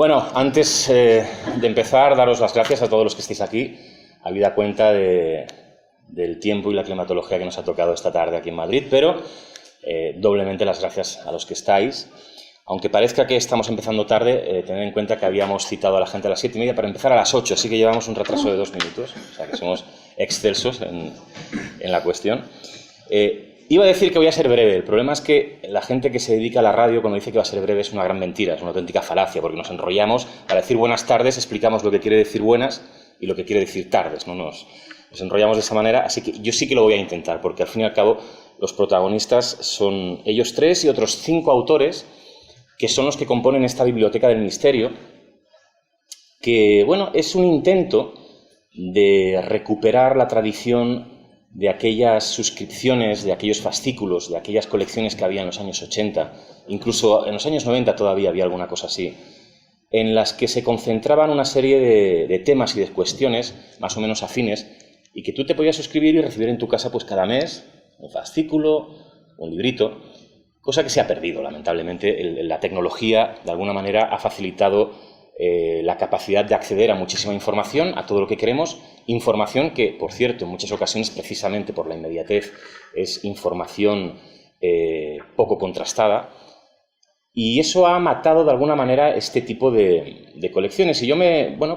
Bueno, antes de empezar, daros las gracias a todos los que estéis aquí, habida cuenta del tiempo y la climatología que nos ha tocado esta tarde aquí en Madrid, pero doblemente las gracias a los que estáis. Aunque parezca que estamos empezando tarde, tened en cuenta que habíamos citado a la gente a las 7:30 para empezar a las 8, así que llevamos un retraso de 2 minutos, o sea que somos excelsos en la cuestión. Iba a decir que voy a ser breve. El problema es que la gente que se dedica a la radio cuando dice que va a ser breve es una gran mentira, es una auténtica falacia, porque nos enrollamos para decir buenas tardes, explicamos lo que quiere decir buenas y lo que quiere decir tardes, ¿no? Nos enrollamos de esa manera, así que yo sí que lo voy a intentar, porque al fin y al cabo los protagonistas son ellos tres y otros 5 autores que son los que componen esta biblioteca del misterio, que, bueno, es un intento de recuperar la tradición de aquellas suscripciones, de aquellos fascículos, de aquellas colecciones que había en los años 80, incluso en los años 90 todavía había alguna cosa así, en las que se concentraban una serie de temas y de cuestiones más o menos afines y que tú te podías suscribir y recibir en tu casa pues cada mes un fascículo, un librito, cosa que se ha perdido, lamentablemente. La tecnología, de alguna manera, ha facilitado la capacidad de acceder a muchísima información, a todo lo que queremos, información que, por cierto, en muchas ocasiones, precisamente por la inmediatez, es información poco contrastada, y eso ha matado, de alguna manera, este tipo de colecciones, y yo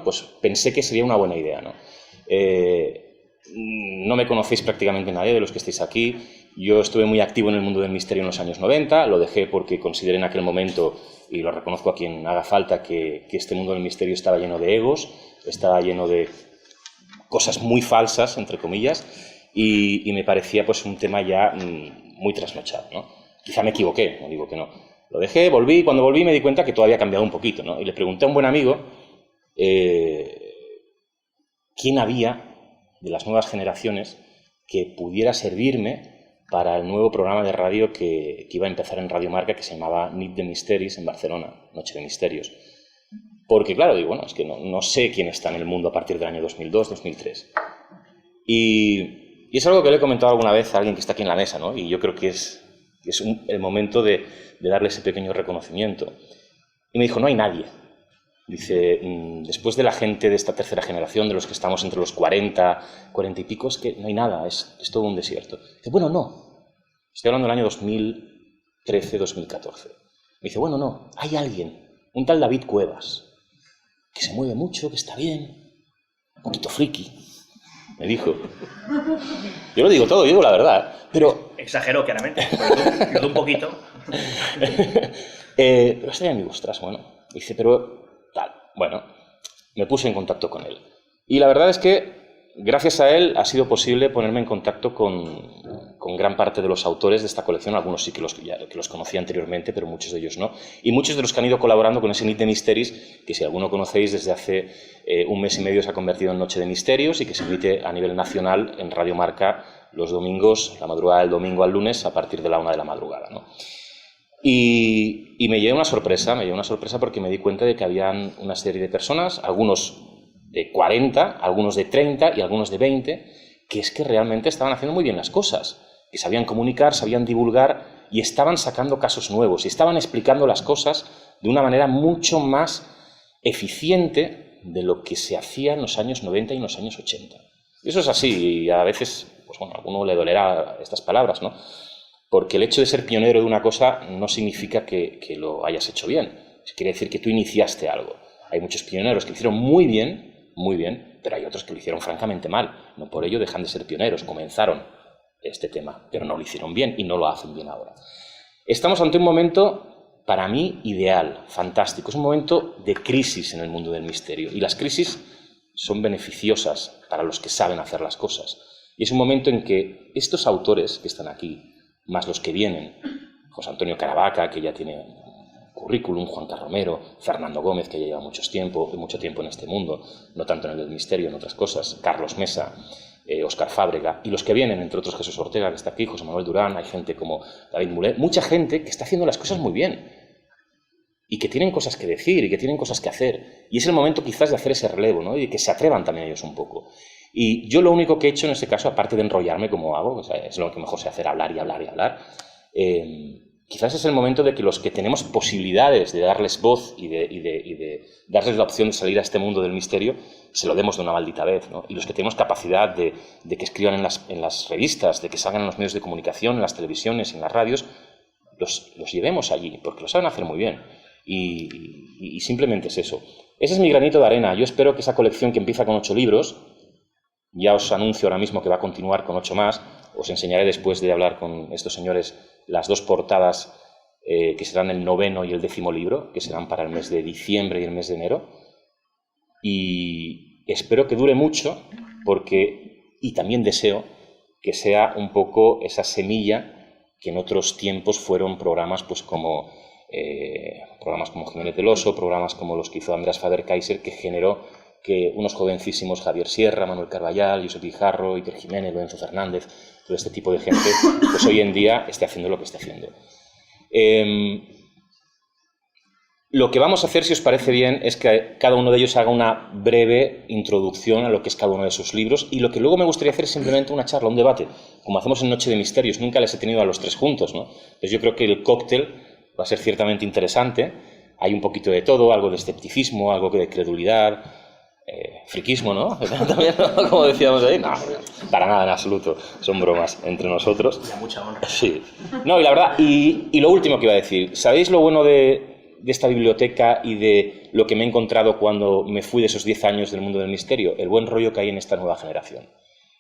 pues pensé que sería una buena idea, ¿no? No me conocéis prácticamente nadie de los que estáis aquí. Yo estuve muy activo en el mundo del misterio en los años 90, lo dejé porque consideré en aquel momento, y lo reconozco a quien haga falta, que este mundo del misterio estaba lleno de egos, estaba lleno de cosas muy falsas, entre comillas, y me parecía pues un tema ya muy trasnochado, ¿no? Quizá me equivoqué, no digo que no. Lo dejé, volví, y cuando volví me di cuenta que todo había cambiado un poquito, ¿no? Y le pregunté a un buen amigo quién había de las nuevas generaciones que pudiera servirme para el nuevo programa de radio que iba a empezar en Radio Marca, que se llamaba Nit de Misteris en Barcelona, Noche de Misterios. Porque, claro, digo, bueno, es que no sé quién está en el mundo a partir del año 2002, 2003. Y es algo que le he comentado alguna vez a alguien que está aquí en la mesa, ¿no? Y yo creo que es el momento de darle ese pequeño reconocimiento. Y me dijo, no hay nadie. Dice, después de la gente de esta tercera generación, de los que estamos entre los 40 y pico, es que no hay nada, es todo un desierto. Dice, bueno, no. Estoy hablando del año 2013, 2014. Me dice, bueno, no, hay alguien, un tal David Cuevas, que se mueve mucho, que está bien, un poquito friki, me dijo. Yo lo digo todo, yo digo la verdad, pero... Exageró, claramente, pero de un poquito. Pero está bien, digo, ostras, bueno. Dice, pero... Bueno, me puse en contacto con él. Y la verdad es que, gracias a él, ha sido posible ponerme en contacto con gran parte de los autores de esta colección. Algunos sí que los conocía anteriormente, pero muchos de ellos no. Y muchos de los que han ido colaborando con ese Nit de Misteris, que si alguno conocéis, desde hace 1 mes y medio se ha convertido en Noche de Misterios y que se emite a nivel nacional en Radio Marca los domingos, la madrugada del domingo al lunes, a partir de la 1 de la madrugada, ¿no? Y me llevé una sorpresa porque me di cuenta de que habían una serie de personas, algunos de 40, algunos de 30 y algunos de 20, que es que realmente estaban haciendo muy bien las cosas, que sabían comunicar, sabían divulgar y estaban sacando casos nuevos y estaban explicando las cosas de una manera mucho más eficiente de lo que se hacía en los años 90 y en los años 80. Y eso es así, y a veces, pues bueno, a alguno le dolerá estas palabras, ¿no? Porque el hecho de ser pionero de una cosa no significa que lo hayas hecho bien. Quiere decir que tú iniciaste algo. Hay muchos pioneros que lo hicieron muy bien, pero hay otros que lo hicieron francamente mal. No por ello dejan de ser pioneros. Comenzaron este tema, pero no lo hicieron bien y no lo hacen bien ahora. Estamos ante un momento, para mí, ideal, fantástico. Es un momento de crisis en el mundo del misterio. Y las crisis son beneficiosas para los que saben hacer las cosas. Y es un momento en que estos autores que están aquí, más los que vienen, José Antonio Caravaca, que ya tiene un currículum, Juan Carromero, Fernando Gómez, que ya lleva mucho tiempo en este mundo, no tanto en el del misterio, en otras cosas, Carlos Mesa, Óscar Fábrega, y los que vienen, entre otros Jesús Ortega, que está aquí, José Manuel Durán, hay gente como David Mulet, mucha gente que está haciendo las cosas muy bien y que tienen cosas que decir y que tienen cosas que hacer. Y es el momento quizás de hacer ese relevo, ¿no? Y que se atrevan también ellos un poco. Y yo lo único que he hecho en este caso, aparte de enrollarme como hago, o sea, es lo que mejor sé hacer, hablar y hablar y hablar, quizás es el momento de que los que tenemos posibilidades de darles voz y de darles la opción de salir a este mundo del misterio, se lo demos de una maldita vez, ¿no? Y los que tenemos capacidad de que escriban en las revistas, de que salgan en los medios de comunicación, en las televisiones, en las radios, los llevemos allí, porque lo saben hacer muy bien. Y simplemente es eso. Ese es mi granito de arena. Yo espero que esa colección, que empieza con 8 libros, ya os anuncio ahora mismo que va a continuar con 8 más, os enseñaré después de hablar con estos señores las 2 portadas que serán el 9º y el 10º libro, que serán para el mes de diciembre y el mes de enero. Y espero que dure mucho, y también deseo que sea un poco esa semilla que en otros tiempos fueron programas pues como Jiménez del Oso, programas como los que hizo Andreas Faber-Kaiser, que generó que unos jovencísimos, Javier Sierra, Manuel Carballal, Josep Guijarro, Iker Jiménez, Lorenzo Fernández, todo este tipo de gente, pues hoy en día esté haciendo lo que está haciendo. Lo que vamos a hacer, si os parece bien, es que cada uno de ellos haga una breve introducción a lo que es cada uno de sus libros, y lo que luego me gustaría hacer es simplemente una charla, un debate, como hacemos en Noche de Misterios. Nunca les he tenido a los 3 juntos, ¿no? Entonces yo creo que el cóctel va a ser ciertamente interesante. Hay un poquito de todo, algo de escepticismo, algo de credulidad, friquismo, ¿no? También, ¿no? Como decíamos ahí, no, para nada en absoluto, son bromas entre nosotros. Y a mucha honra. Sí. No, y la verdad, y lo último que iba a decir, ¿sabéis lo bueno de esta biblioteca y de lo que me he encontrado cuando me fui de esos 10 años del mundo del misterio? El buen rollo que hay en esta nueva generación.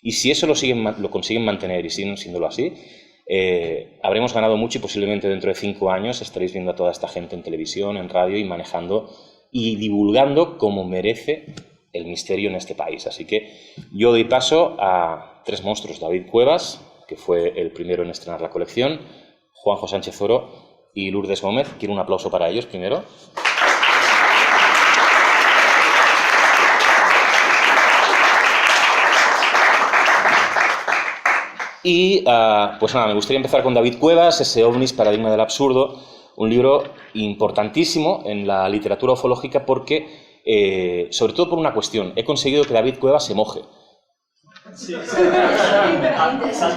Y si eso lo consiguen mantener y siguen siéndolo así, habremos ganado mucho, y posiblemente dentro de 5 años estaréis viendo a toda esta gente en televisión, en radio, y manejando y divulgando como merece el misterio en este país. Así que yo doy paso a 3 monstruos: David Cuevas, que fue el primero en estrenar la colección, Juanjo Sánchez Oro y Lourdes Gómez. Quiero un aplauso para ellos primero. Y pues nada, me gustaría empezar con David Cuevas, ese OVNIs, Paradigma del Absurdo, un libro importantísimo en la literatura ufológica porque, sobre todo por una cuestión, he conseguido que David Cuevas se moje. Sí.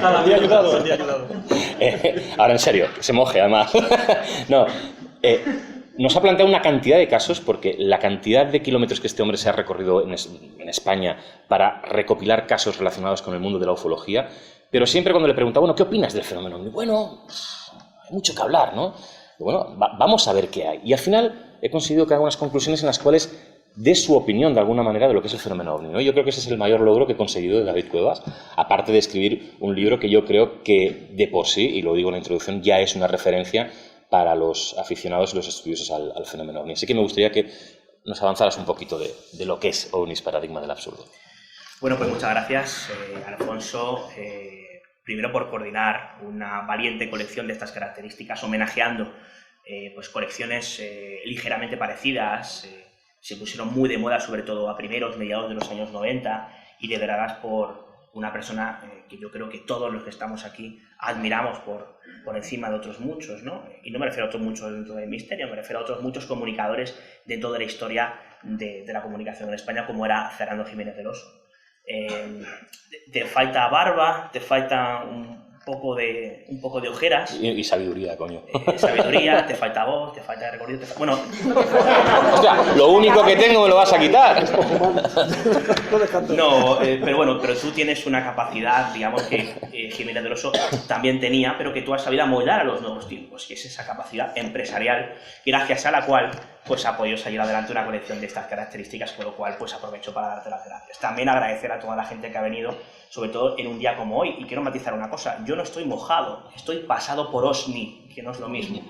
Había ayudado. Ahora, en serio, se moje, además. No, nos ha planteado una cantidad de casos, porque la cantidad de kilómetros que este hombre se ha recorrido en España para recopilar casos relacionados con el mundo de la ufología, pero siempre cuando le preguntaba, bueno, ¿qué opinas del fenómeno? Bueno, hay mucho que hablar, ¿no? Y bueno, vamos a ver qué hay. Y al final he conseguido que haga unas conclusiones en las cuales dé su opinión, de alguna manera, de lo que es el fenómeno OVNI, ¿no? Yo creo que ese es el mayor logro que he conseguido de David Cuevas, aparte de escribir un libro que yo creo que de por sí, y lo digo en la introducción, ya es una referencia para los aficionados y los estudiosos al fenómeno OVNI. Así que me gustaría que nos avanzaras un poquito de lo que es OVNIs, Paradigma del Absurdo. Bueno, pues muchas gracias, Alfonso, primero por coordinar una valiente colección de estas características, homenajeando pues colecciones ligeramente parecidas. Se pusieron muy de moda, sobre todo a mediados de los años 90, y lideradas por una persona que yo creo que todos los que estamos aquí admiramos por encima de otros muchos, ¿no? Y no me refiero a otros muchos dentro del misterio, me refiero a otros muchos comunicadores dentro de la historia de la comunicación en España, como era Fernando Jiménez del Oso. Te falta barba, te falta un poco de ojeras. Y sabiduría, coño. Sabiduría, te falta voz, te falta recorrido, bueno... Hostia, lo único que tengo me lo vas a quitar. No, pero tú tienes una capacidad, digamos, que Jiménez del Oso también tenía, pero que tú has sabido amoldar a los nuevos tiempos, que es esa capacidad empresarial, gracias a la cual pues ha podido salir adelante una colección de estas características, con lo cual pues aprovecho para darte las gracias. También agradecer a toda la gente que ha venido, sobre todo en un día como hoy, y quiero matizar una cosa: yo no estoy mojado, estoy pasado por OSNI, que no es lo mismo.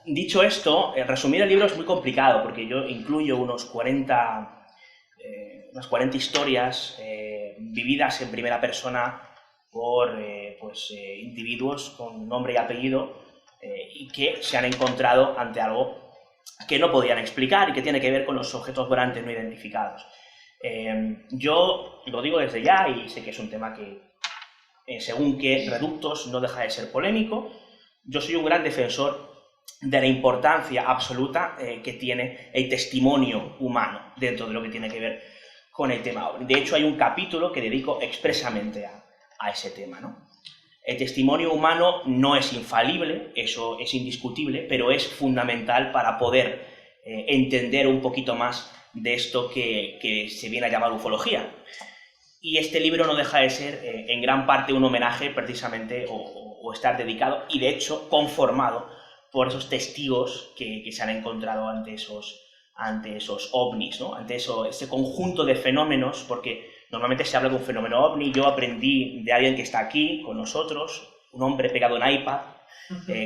Dicho esto, resumir el libro es muy complicado, porque yo incluyo unas 40 historias vividas en primera persona por individuos con nombre y apellido, y que se han encontrado ante algo que no podían explicar y que tiene que ver con los objetos volantes no identificados. Yo lo digo desde ya, y sé que es un tema que, según qué reductos, no deja de ser polémico. Yo soy un gran defensor de la importancia absoluta que tiene el testimonio humano dentro de lo que tiene que ver con el tema. De hecho, hay un capítulo que dedico expresamente a ese tema, ¿no? El testimonio humano no es infalible, eso es indiscutible, pero es fundamental para poder entender un poquito más de esto que se viene a llamar ufología. Y este libro no deja de ser en gran parte un homenaje precisamente o estar dedicado y de hecho conformado por esos testigos que se han encontrado ante esos ovnis, ¿no? Ante ese conjunto de fenómenos, porque normalmente se habla de un fenómeno ovni. Yo aprendí de alguien que está aquí con nosotros, un hombre pegado en iPad,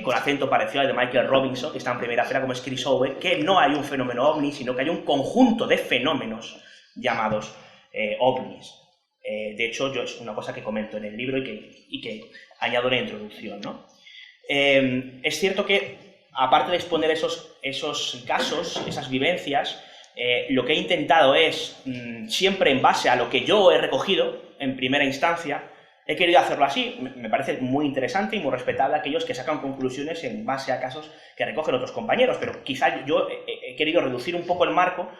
con acento parecido al de Michael Robinson, que está en primera fila como es Chris Owen, que no hay un fenómeno ovni, sino que hay un conjunto de fenómenos llamados ovnis. De hecho, yo es una cosa que comento en el libro y que añado en la introducción, ¿no? Es cierto que, aparte de exponer esos casos, esas vivencias, lo que he intentado es, siempre en base a lo que yo he recogido en primera instancia, he querido hacerlo así. Me parece muy interesante y muy respetable aquellos que sacan conclusiones en base a casos que recogen otros compañeros, pero quizá yo he querido reducir un poco el marco,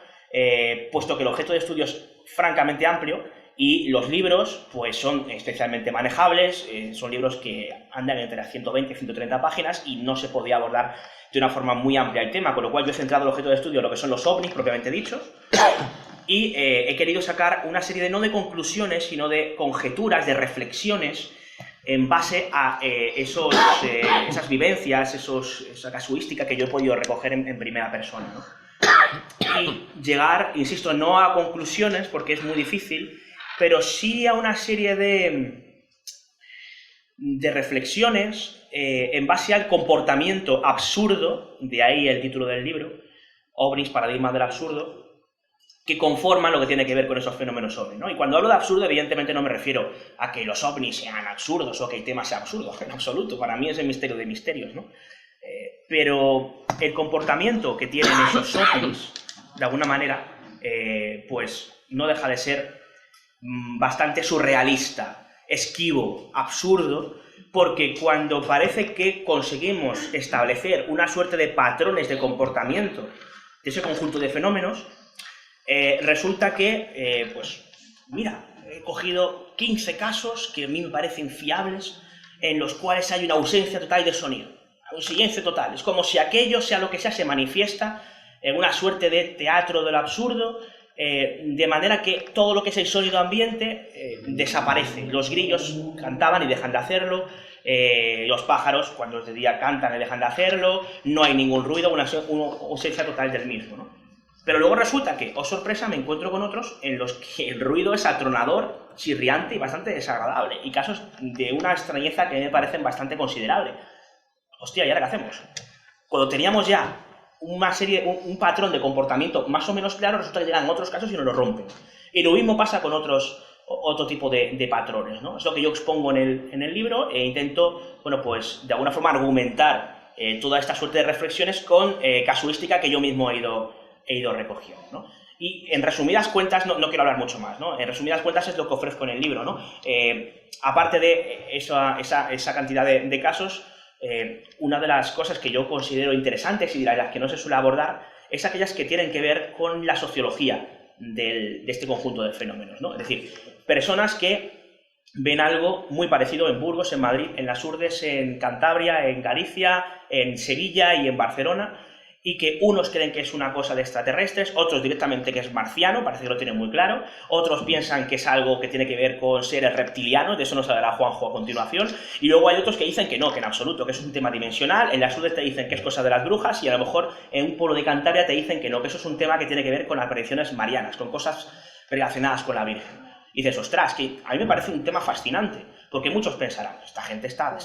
puesto que el objeto de estudio es francamente amplio y los libros pues son especialmente manejables, son libros que andan entre las 120 y 130 páginas y no se podía abordar de una forma muy amplia el tema, con lo cual yo he centrado el objeto de estudio en lo que son los ovnis propiamente dichos y he querido sacar una serie no de conclusiones, sino de conjeturas, de reflexiones en base a esas vivencias, esa casuística que yo he podido recoger en primera persona, ¿no? Y llegar, insisto, no a conclusiones porque es muy difícil, pero sí a una serie de reflexiones en base al comportamiento absurdo, de ahí el título del libro, OVNIs, paradigmas del absurdo, que conforman lo que tiene que ver con esos fenómenos ovni, ¿no? Y cuando hablo de absurdo, evidentemente no me refiero a que los ovnis sean absurdos o que el tema sea absurdo, en absoluto, para mí es el misterio de misterios, ¿no? Pero el comportamiento que tienen esos ovnis, de alguna manera, pues no deja de ser bastante surrealista, esquivo, absurdo, porque cuando parece que conseguimos establecer una suerte de patrones de comportamiento de ese conjunto de fenómenos, resulta que, pues, mira, he cogido 15 casos que a mí me parecen fiables, en los cuales hay una ausencia total de sonido, un silencio total. Es como si aquello, sea lo que sea, se manifiesta en una suerte de teatro del absurdo, de manera que todo lo que es el sonido ambiente desaparece. Los grillos cantaban y dejan de hacerlo, los pájaros cuando es de día cantan y dejan de hacerlo, no hay ningún ruido, una ausencia total del mismo, ¿no? Pero luego resulta que, oh sorpresa, me encuentro con otros en los que el ruido es atronador, chirriante y bastante desagradable, y casos de una extrañeza que me parecen bastante considerable. Hostia, ¿y ahora qué hacemos? Cuando teníamos ya un patrón de comportamiento más o menos claro, resulta que llegan otros casos y nos lo rompen. Y lo mismo pasa con otro tipo de patrones, ¿no? Es lo que yo expongo en el libro e intento, bueno, pues de alguna forma argumentar toda esta suerte de reflexiones con casuística que yo mismo he ido recogiendo, ¿no? Y en resumidas cuentas, no quiero hablar mucho más, ¿no? En resumidas cuentas es lo que ofrezco en el libro, ¿no? Aparte de esa cantidad de casos, una de las cosas que yo considero interesantes y de las que no se suele abordar es aquellas que tienen que ver con la sociología de este conjunto de fenómenos, ¿no? Es decir, personas que ven algo muy parecido en Burgos, en Madrid, en las Urdes, en Cantabria, en Galicia, en Sevilla y en Barcelona, y que unos creen que es una cosa de extraterrestres, otros directamente que es marciano, parece que lo tienen muy claro, otros piensan que es algo que tiene que ver con seres reptilianos, de eso nos hablará Juanjo a continuación, y luego hay otros que dicen que no, que en absoluto, que es un tema dimensional, en las Urdes te dicen que es cosa de las brujas, y a lo mejor en un pueblo de Cantabria te dicen que no, que eso es un tema que tiene que ver con apariciones marianas, con cosas relacionadas con la Virgen. Y dices, ostras, que a mí me parece un tema fascinante, porque muchos pensarán, esta gente está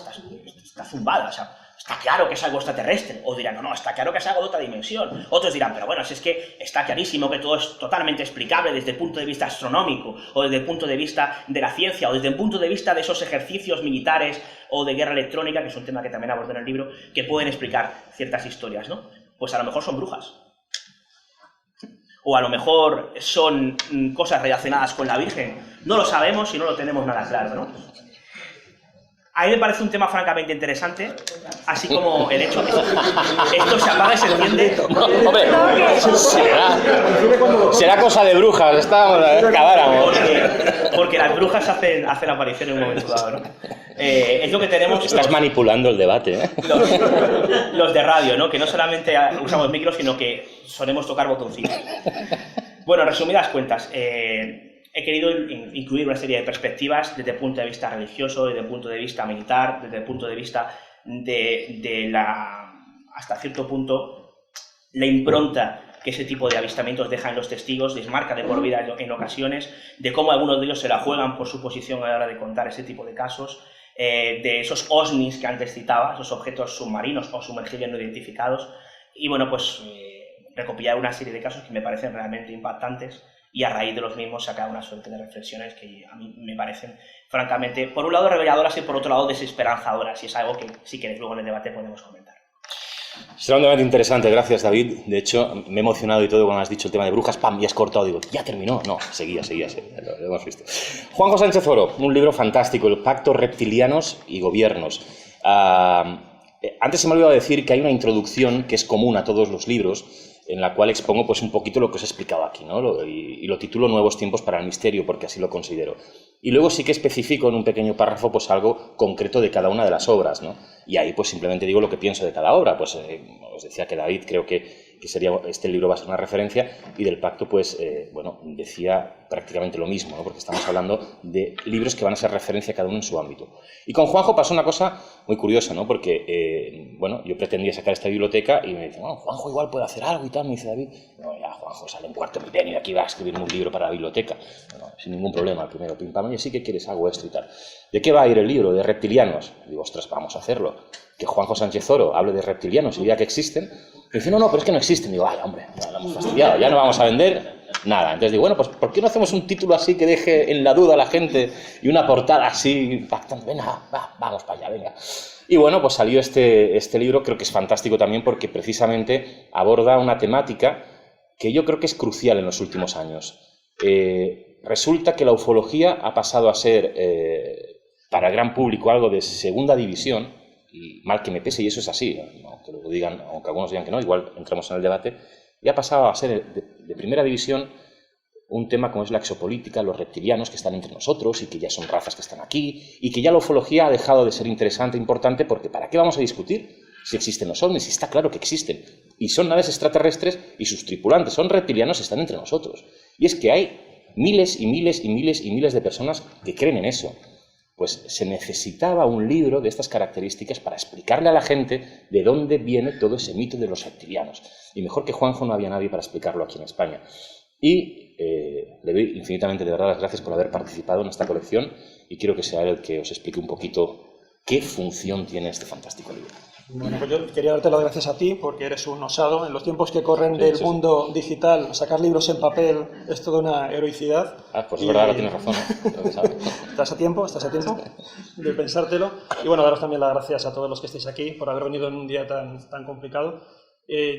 zumbada, o sea, está claro que es algo extraterrestre, o dirán, no, está claro que es algo de otra dimensión. Otros dirán, pero bueno, si es que está clarísimo que todo es totalmente explicable desde el punto de vista astronómico, o desde el punto de vista de la ciencia, o desde el punto de vista de esos ejercicios militares o de guerra electrónica, que es un tema que también abordo en el libro, que pueden explicar ciertas historias, ¿no? Pues a lo mejor son brujas. O a lo mejor son cosas relacionadas con la Virgen. No lo sabemos y no lo tenemos nada claro, ¿no? A mí me parece un tema francamente interesante, así como el hecho de que esto se apaga y se enciende. No, hombre, será cosa de brujas, acabáramos. porque las brujas hacen aparición en un momento dado, ¿no? Es lo que tenemos... Estás manipulando el debate, ¿eh? Los de radio, ¿no? Que no solamente usamos micros, sino que solemos tocar botoncitos. Bueno, resumidas cuentas, he querido incluir una serie de perspectivas desde el punto de vista religioso, desde el punto de vista militar, desde el punto de vista de hasta cierto punto, la impronta que ese tipo de avistamientos deja en los testigos, les marca de por vida en ocasiones, de cómo algunos de ellos se la juegan por su posición a la hora de contar ese tipo de casos, de esos OSNIs que antes citaba, esos objetos submarinos o sumergibles no identificados, y bueno, pues recopilar una serie de casos que me parecen realmente impactantes y a raíz de los mismos sacar una suerte de reflexiones que a mí me parecen, francamente, por un lado reveladoras y por otro lado desesperanzadoras, y es algo que, si queréis, luego en el debate podemos comentar. Extremadamente interesante, gracias David. De hecho, me he emocionado y todo cuando has dicho el tema de brujas, ¡pam! Y has cortado, digo, ¿ya terminó? No, seguía, lo hemos visto. Juanjo Sánchez Oro, un libro fantástico, El pacto reptilianos y gobiernos. Antes se me ha olvidado decir que hay una introducción que es común a todos los libros, en la cual expongo pues un poquito lo que os he explicado aquí, ¿no? Y lo titulo Nuevos tiempos para el misterio, porque así lo considero. Y luego sí que especifico en un pequeño párrafo pues algo concreto de cada una de las obras, ¿no? Y ahí pues simplemente digo lo que pienso de cada obra. Pues os decía que David creo que sería, este libro va a ser una referencia, y del pacto pues, bueno, decía prácticamente lo mismo, ¿no? Porque estamos hablando de libros que van a ser referencia cada uno en su ámbito. Y con Juanjo pasó una cosa muy curiosa, ¿no? Porque, bueno, yo pretendía sacar esta biblioteca y me dicen, bueno, Juanjo igual puede hacer algo y tal, me dice David. No, ya, Juanjo sale en cuarto milenio y aquí va a escribir un libro para la biblioteca. No, sin ningún problema, el primero, pim pam, y sí que quieres, hago esto y tal. ¿De qué va a ir el libro? ¿De reptilianos? Digo, ostras, vamos a hacerlo. Que Juanjo Sánchez Oro hable de reptilianos y diga que existen. Y dice, no, pero es que no existen. Digo, ay, hombre, ya lo hemos fastidiado, ya no vamos a vender nada. Entonces digo, bueno, pues ¿por qué no hacemos un título así que deje en la duda a la gente y una portada así impactante? Venga, vamos para allá, venga. Y bueno, pues salió este libro, creo que es fantástico también porque precisamente aborda una temática que yo creo que es crucial en los últimos años. Resulta que la ufología ha pasado a ser, para el gran público, algo de segunda división, y mal que me pese, y eso es así, aunque lo digan, aunque algunos digan que no, igual entramos en el debate, y ha pasado a ser de primera división un tema como es la exopolítica, los reptilianos que están entre nosotros y que ya son razas que están aquí, y que ya la ufología ha dejado de ser interesante, importante, porque ¿para qué vamos a discutir si existen los ovnis? Si está claro que existen, y son naves extraterrestres y sus tripulantes son reptilianos, están entre nosotros. Y es que hay miles y miles y miles y miles de personas que creen en eso. Pues se necesitaba un libro de estas características para explicarle a la gente de dónde viene todo ese mito de los reptilianos. Y mejor que Juanjo no había nadie para explicarlo aquí en España. Y le doy infinitamente de verdad las gracias por haber participado en esta colección, y quiero que sea él el que os explique un poquito qué función tiene este fantástico libro. Bueno, pues yo quería darte las gracias a ti porque eres un osado. En los tiempos que corren del mundo digital, sacar libros en papel es toda una heroicidad. Pues es verdad, tienes razón, ¿no? Estás a tiempo de pensártelo. Y bueno, daros también las gracias a todos los que estéis aquí por haber venido en un día tan complicado.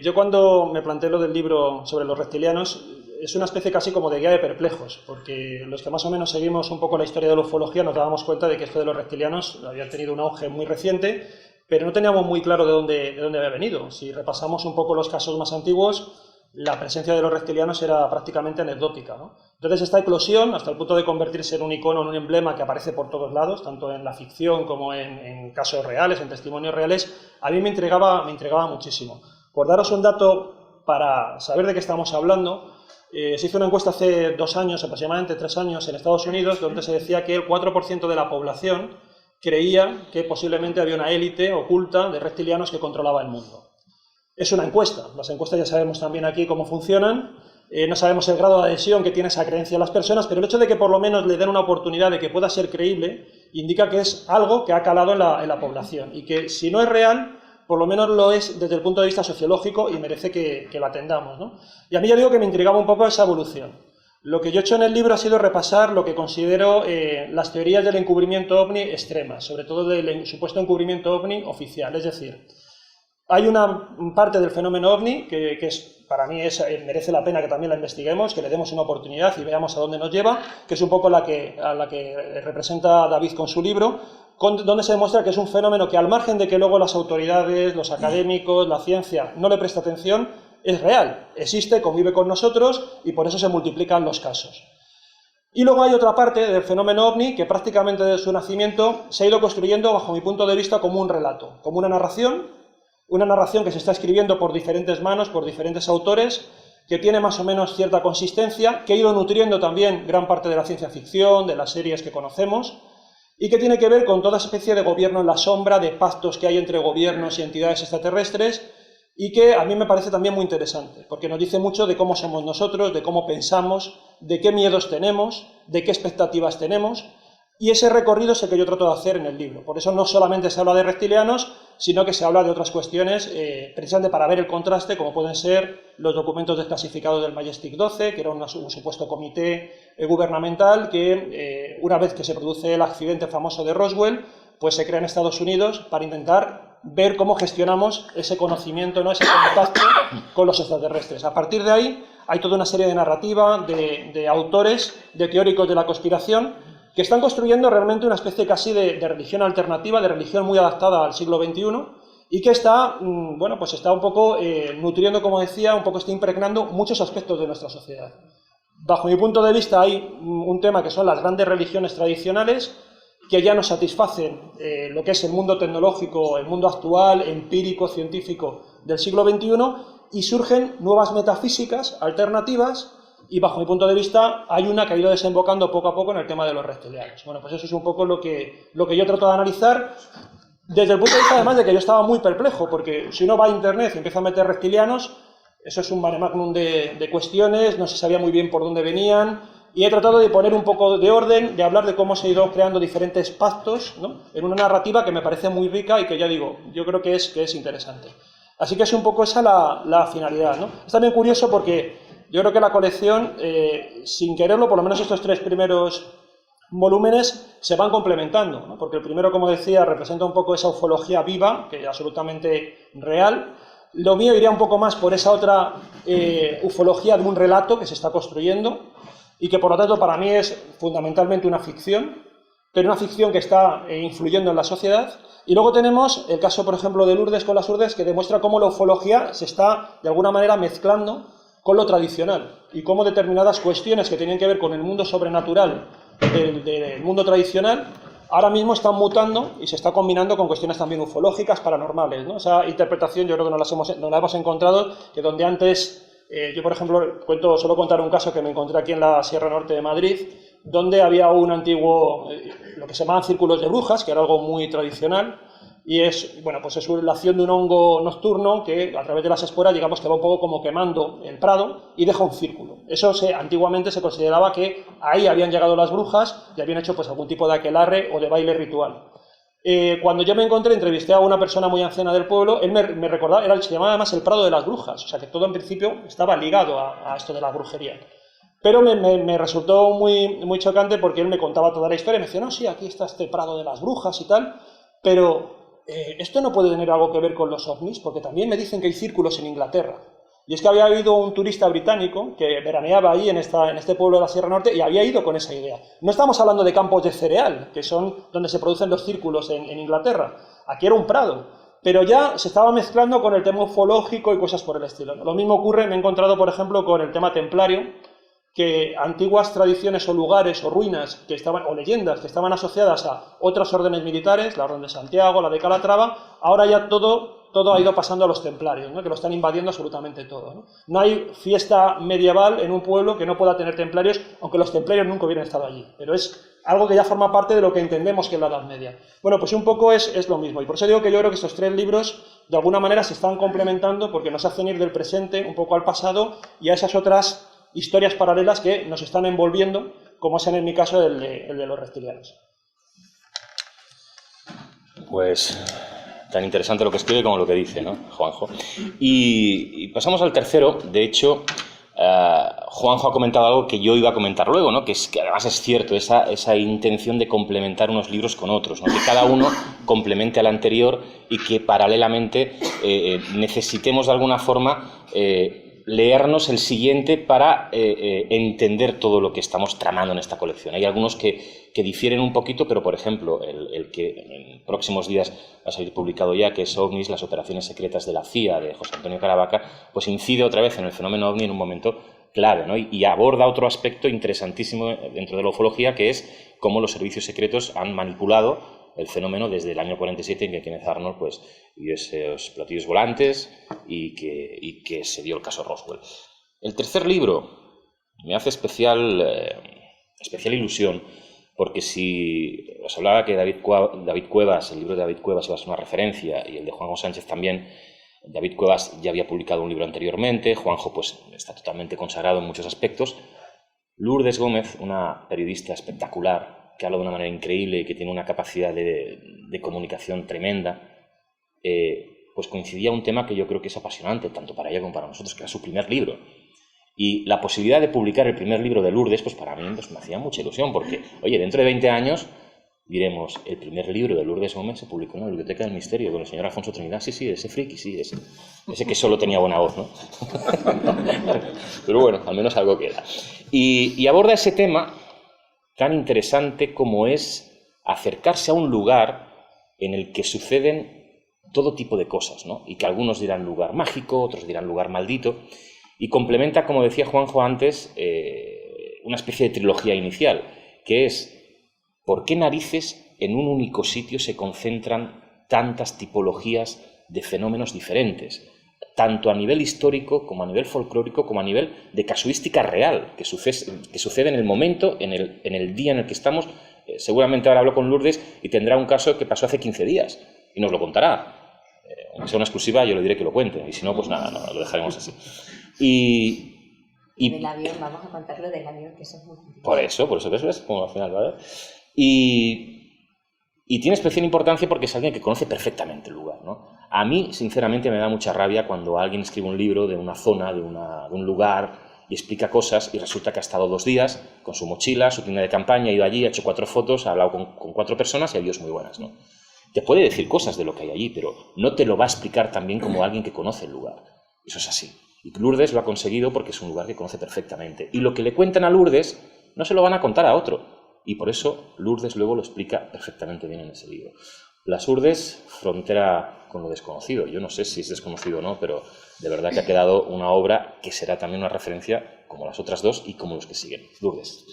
Yo cuando me planteé lo del libro sobre los reptilianos, es una especie casi como de guía de perplejos, porque los que más o menos seguimos un poco la historia de la ufología nos dábamos cuenta de que esto de los reptilianos había tenido un auge muy reciente, pero no teníamos muy claro de dónde había venido. Si repasamos un poco los casos más antiguos, la presencia de los reptilianos era prácticamente anecdótica, ¿no? Entonces esta eclosión, hasta el punto de convertirse en un icono, en un emblema que aparece por todos lados, tanto en la ficción como en casos reales, en testimonios reales, a mí me intrigaba muchísimo. Por daros un dato para saber de qué estamos hablando, se hizo una encuesta hace 2 años, aproximadamente 3 años, en Estados Unidos, donde se decía que el 4% de la población creía que posiblemente había una élite oculta de reptilianos que controlaba el mundo. Es una encuesta. Las encuestas ya sabemos también aquí cómo funcionan. No sabemos el grado de adhesión que tiene esa creencia a las personas, pero el hecho de que por lo menos le den una oportunidad de que pueda ser creíble indica que es algo que ha calado en la población y que si no es real, por lo menos lo es desde el punto de vista sociológico y merece que lo atendamos, ¿no? Y a mí ya digo que me intrigaba un poco esa evolución. Lo que yo he hecho en el libro ha sido repasar lo que considero las teorías del encubrimiento ovni extremas, sobre todo del supuesto encubrimiento ovni oficial. Es decir, hay una parte del fenómeno ovni que para mí merece la pena que también la investiguemos, que le demos una oportunidad y veamos a dónde nos lleva, que es un poco a la que representa David con su libro, donde se demuestra que es un fenómeno que, al margen de que luego las autoridades, los académicos, la ciencia no le presta atención, es real, existe, convive con nosotros y por eso se multiplican los casos. Y luego hay otra parte del fenómeno OVNI que prácticamente desde su nacimiento se ha ido construyendo, bajo mi punto de vista, como un relato, como una narración que se está escribiendo por diferentes manos, por diferentes autores, que tiene más o menos cierta consistencia, que ha ido nutriendo también gran parte de la ciencia ficción, de las series que conocemos, y que tiene que ver con toda especie de gobierno en la sombra, de pactos que hay entre gobiernos y entidades extraterrestres, y que a mí me parece también muy interesante, porque nos dice mucho de cómo somos nosotros, de cómo pensamos, de qué miedos tenemos, de qué expectativas tenemos, y ese recorrido es el que yo trato de hacer en el libro. Por eso no solamente se habla de reptilianos, sino que se habla de otras cuestiones, precisamente para ver el contraste, como pueden ser los documentos desclasificados del Majestic 12, que era un supuesto comité gubernamental que, una vez que se produce el accidente famoso de Roswell, pues se crea en Estados Unidos para intentar ver cómo gestionamos ese conocimiento, ¿no?, ese contacto con los extraterrestres. A partir de ahí hay toda una serie de narrativa, de autores, de teóricos de la conspiración, que están construyendo realmente una especie casi de religión alternativa, de religión muy adaptada al siglo XXI, y que está, bueno, pues está un poco nutriendo, como decía, un poco está impregnando muchos aspectos de nuestra sociedad. Bajo mi punto de vista hay un tema que son las grandes religiones tradicionales, que ya no satisfacen lo que es el mundo tecnológico, el mundo actual, empírico, científico del siglo XXI, y surgen nuevas metafísicas alternativas, y bajo mi punto de vista hay una que ha ido desembocando poco a poco en el tema de los reptilianos. Bueno, pues eso es un poco lo que yo trato de analizar, desde el punto de vista además de que yo estaba muy perplejo, porque si uno va a internet y empieza a meter reptilianos, eso es un mare magnum de cuestiones, no se sabía muy bien por dónde venían, y he tratado de poner un poco de orden, de hablar de cómo se han ido creando diferentes pactos, ¿no?, en una narrativa que me parece muy rica y que, ya digo, yo creo que es interesante. Así que es un poco esa la finalidad, ¿no? Es también curioso porque yo creo que la colección, sin quererlo, por lo menos estos 3 primeros volúmenes se van complementando, ¿no? Porque el primero, como decía, representa un poco esa ufología viva, que es absolutamente real. Lo mío iría un poco más por esa otra ufología de un relato que se está construyendo, y que por lo tanto para mí es fundamentalmente una ficción, pero una ficción que está influyendo en la sociedad. Y luego tenemos el caso, por ejemplo, de Lourdes con las Urdes, que demuestra cómo la ufología se está de alguna manera mezclando con lo tradicional, y cómo determinadas cuestiones que tenían que ver con el mundo sobrenatural del mundo tradicional ahora mismo están mutando y se está combinando con cuestiones también ufológicas, paranormales, ¿no? Esa interpretación yo creo que no la hemos encontrado, que donde antes... yo, por ejemplo, suelo contar un caso que me encontré aquí en la Sierra Norte de Madrid, donde había un antiguo, lo que se llamaban círculos de brujas, que era algo muy tradicional, y es, bueno, pues es la acción de un hongo nocturno que a través de las esporas, digamos que va un poco como quemando el prado y deja un círculo. Eso antiguamente se consideraba que ahí habían llegado las brujas y habían hecho pues algún tipo de aquelarre o de baile ritual. Cuando yo me entrevisté a una persona muy anciana del pueblo, él me recordaba, se llamaba además el Prado de las Brujas, o sea que todo en principio estaba ligado a esto de la brujería. Pero me resultó muy, muy chocante porque él me contaba toda la historia y me decía, no, sí, aquí está este Prado de las Brujas y tal, pero esto no puede tener algo que ver con los ovnis, porque también me dicen que hay círculos en Inglaterra. Y es que había habido un turista británico que veraneaba ahí en este pueblo de la Sierra Norte y había ido con esa idea. No estamos hablando de campos de cereal, que son donde se producen los círculos en Inglaterra. Aquí era un prado, pero ya se estaba mezclando con el tema ufológico y cosas por el estilo. Lo mismo ocurre, me he encontrado, por ejemplo, con el tema templario, que antiguas tradiciones o lugares o ruinas o leyendas que estaban asociadas a otras órdenes militares, la Orden de Santiago, la de Calatrava, ahora ya todo ha ido pasando a los templarios, ¿no?, que lo están invadiendo absolutamente todo, ¿no? No hay fiesta medieval en un pueblo que no pueda tener templarios, aunque los templarios nunca hubieran estado allí, pero es algo que ya forma parte de lo que entendemos que es la Edad Media. Bueno, pues un poco es lo mismo, y por eso digo que yo creo que estos 3 libros de alguna manera se están complementando porque nos hacen ir del presente un poco al pasado y a esas otras historias paralelas que nos están envolviendo, como es en mi caso el de los reptilianos. Pues tan interesante lo que escribe como lo que dice, ¿no, Juanjo? Y pasamos al tercero. De hecho, Juanjo ha comentado algo que yo iba a comentar luego, ¿no? Que además es cierto, esa intención de complementar unos libros con otros, ¿no? Que cada uno complemente al anterior y que paralelamente necesitemos de alguna forma leernos el siguiente para entender todo lo que estamos tramando en esta colección. Hay algunos que difieren un poquito, pero por ejemplo, el que en próximos días va a salir publicado ya, que es OVNIs, las operaciones secretas de la CIA, de José Antonio Caravaca, pues incide otra vez en el fenómeno OVNI en un momento clave, ¿no? Y aborda otro aspecto interesantísimo dentro de la ufología, que es cómo los servicios secretos han manipulado el fenómeno desde el año 47, en que Kenneth Arnold pues, vio esos platillos volantes y que se dio el caso Roswell. El tercer libro me hace especial ilusión, porque si os hablaba que David Cuevas, el libro de David Cuevas iba a ser una referencia, y el de Juanjo Sánchez también. David Cuevas ya había publicado un libro anteriormente, Juanjo pues está totalmente consagrado en muchos aspectos. Lourdes Gómez, una periodista espectacular, que habla de una manera increíble y que tiene una capacidad de comunicación tremenda, pues coincidía un tema que yo creo que es apasionante, tanto para ella como para nosotros, que era su primer libro. Y la posibilidad de publicar el primer libro de Lourdes, pues para mí pues, me hacía mucha ilusión, porque, oye, dentro de 20 años diremos, el primer libro de Lourdes Gómez se publicó en la Biblioteca del Misterio con el señor Alfonso Trinidad. Sí, ese friki, sí, ese que solo tenía buena voz, ¿no? Pero bueno, al menos algo queda. Y aborda ese tema tan interesante como es acercarse a un lugar en el que suceden todo tipo de cosas, ¿no? Y que algunos dirán lugar mágico, otros dirán lugar maldito, y complementa, como decía Juanjo antes, una especie de trilogía inicial, que es ¿por qué narices en un único sitio se concentran tantas tipologías de fenómenos diferentes? Tanto a nivel histórico, como a nivel folclórico, como a nivel de casuística real, que sucede en el momento, en el día en el que estamos. Seguramente ahora hablo con Lourdes y tendrá un caso que pasó hace 15 días y nos lo contará. Aunque sea una exclusiva, yo le diré que lo cuente, y si no, pues nada, no, lo dejaremos así. Del avión, vamos a contar lo del avión, que eso es muy complicado. Por eso que es como al final, ¿vale? Y tiene especial importancia porque es alguien que conoce perfectamente el lugar, ¿no? A mí, sinceramente, me da mucha rabia cuando alguien escribe un libro de una zona, de un lugar, y explica cosas y resulta que ha estado 2 días con su mochila, su tienda de campaña, ha ido allí, ha hecho 4 fotos, ha hablado con 4 personas y adiós muy buenas, ¿no? Te puede decir cosas de lo que hay allí, pero no te lo va a explicar también como alguien que conoce el lugar. Eso es así. Y Lourdes lo ha conseguido porque es un lugar que conoce perfectamente. Y lo que le cuentan a Lourdes no se lo van a contar a otro. Y por eso Lourdes luego lo explica perfectamente bien en ese libro. Las Urdes, frontera con lo desconocido. Yo no sé si es desconocido o no, pero de verdad que ha quedado una obra que será también una referencia como las otras 2 y como los que siguen. Lourdes.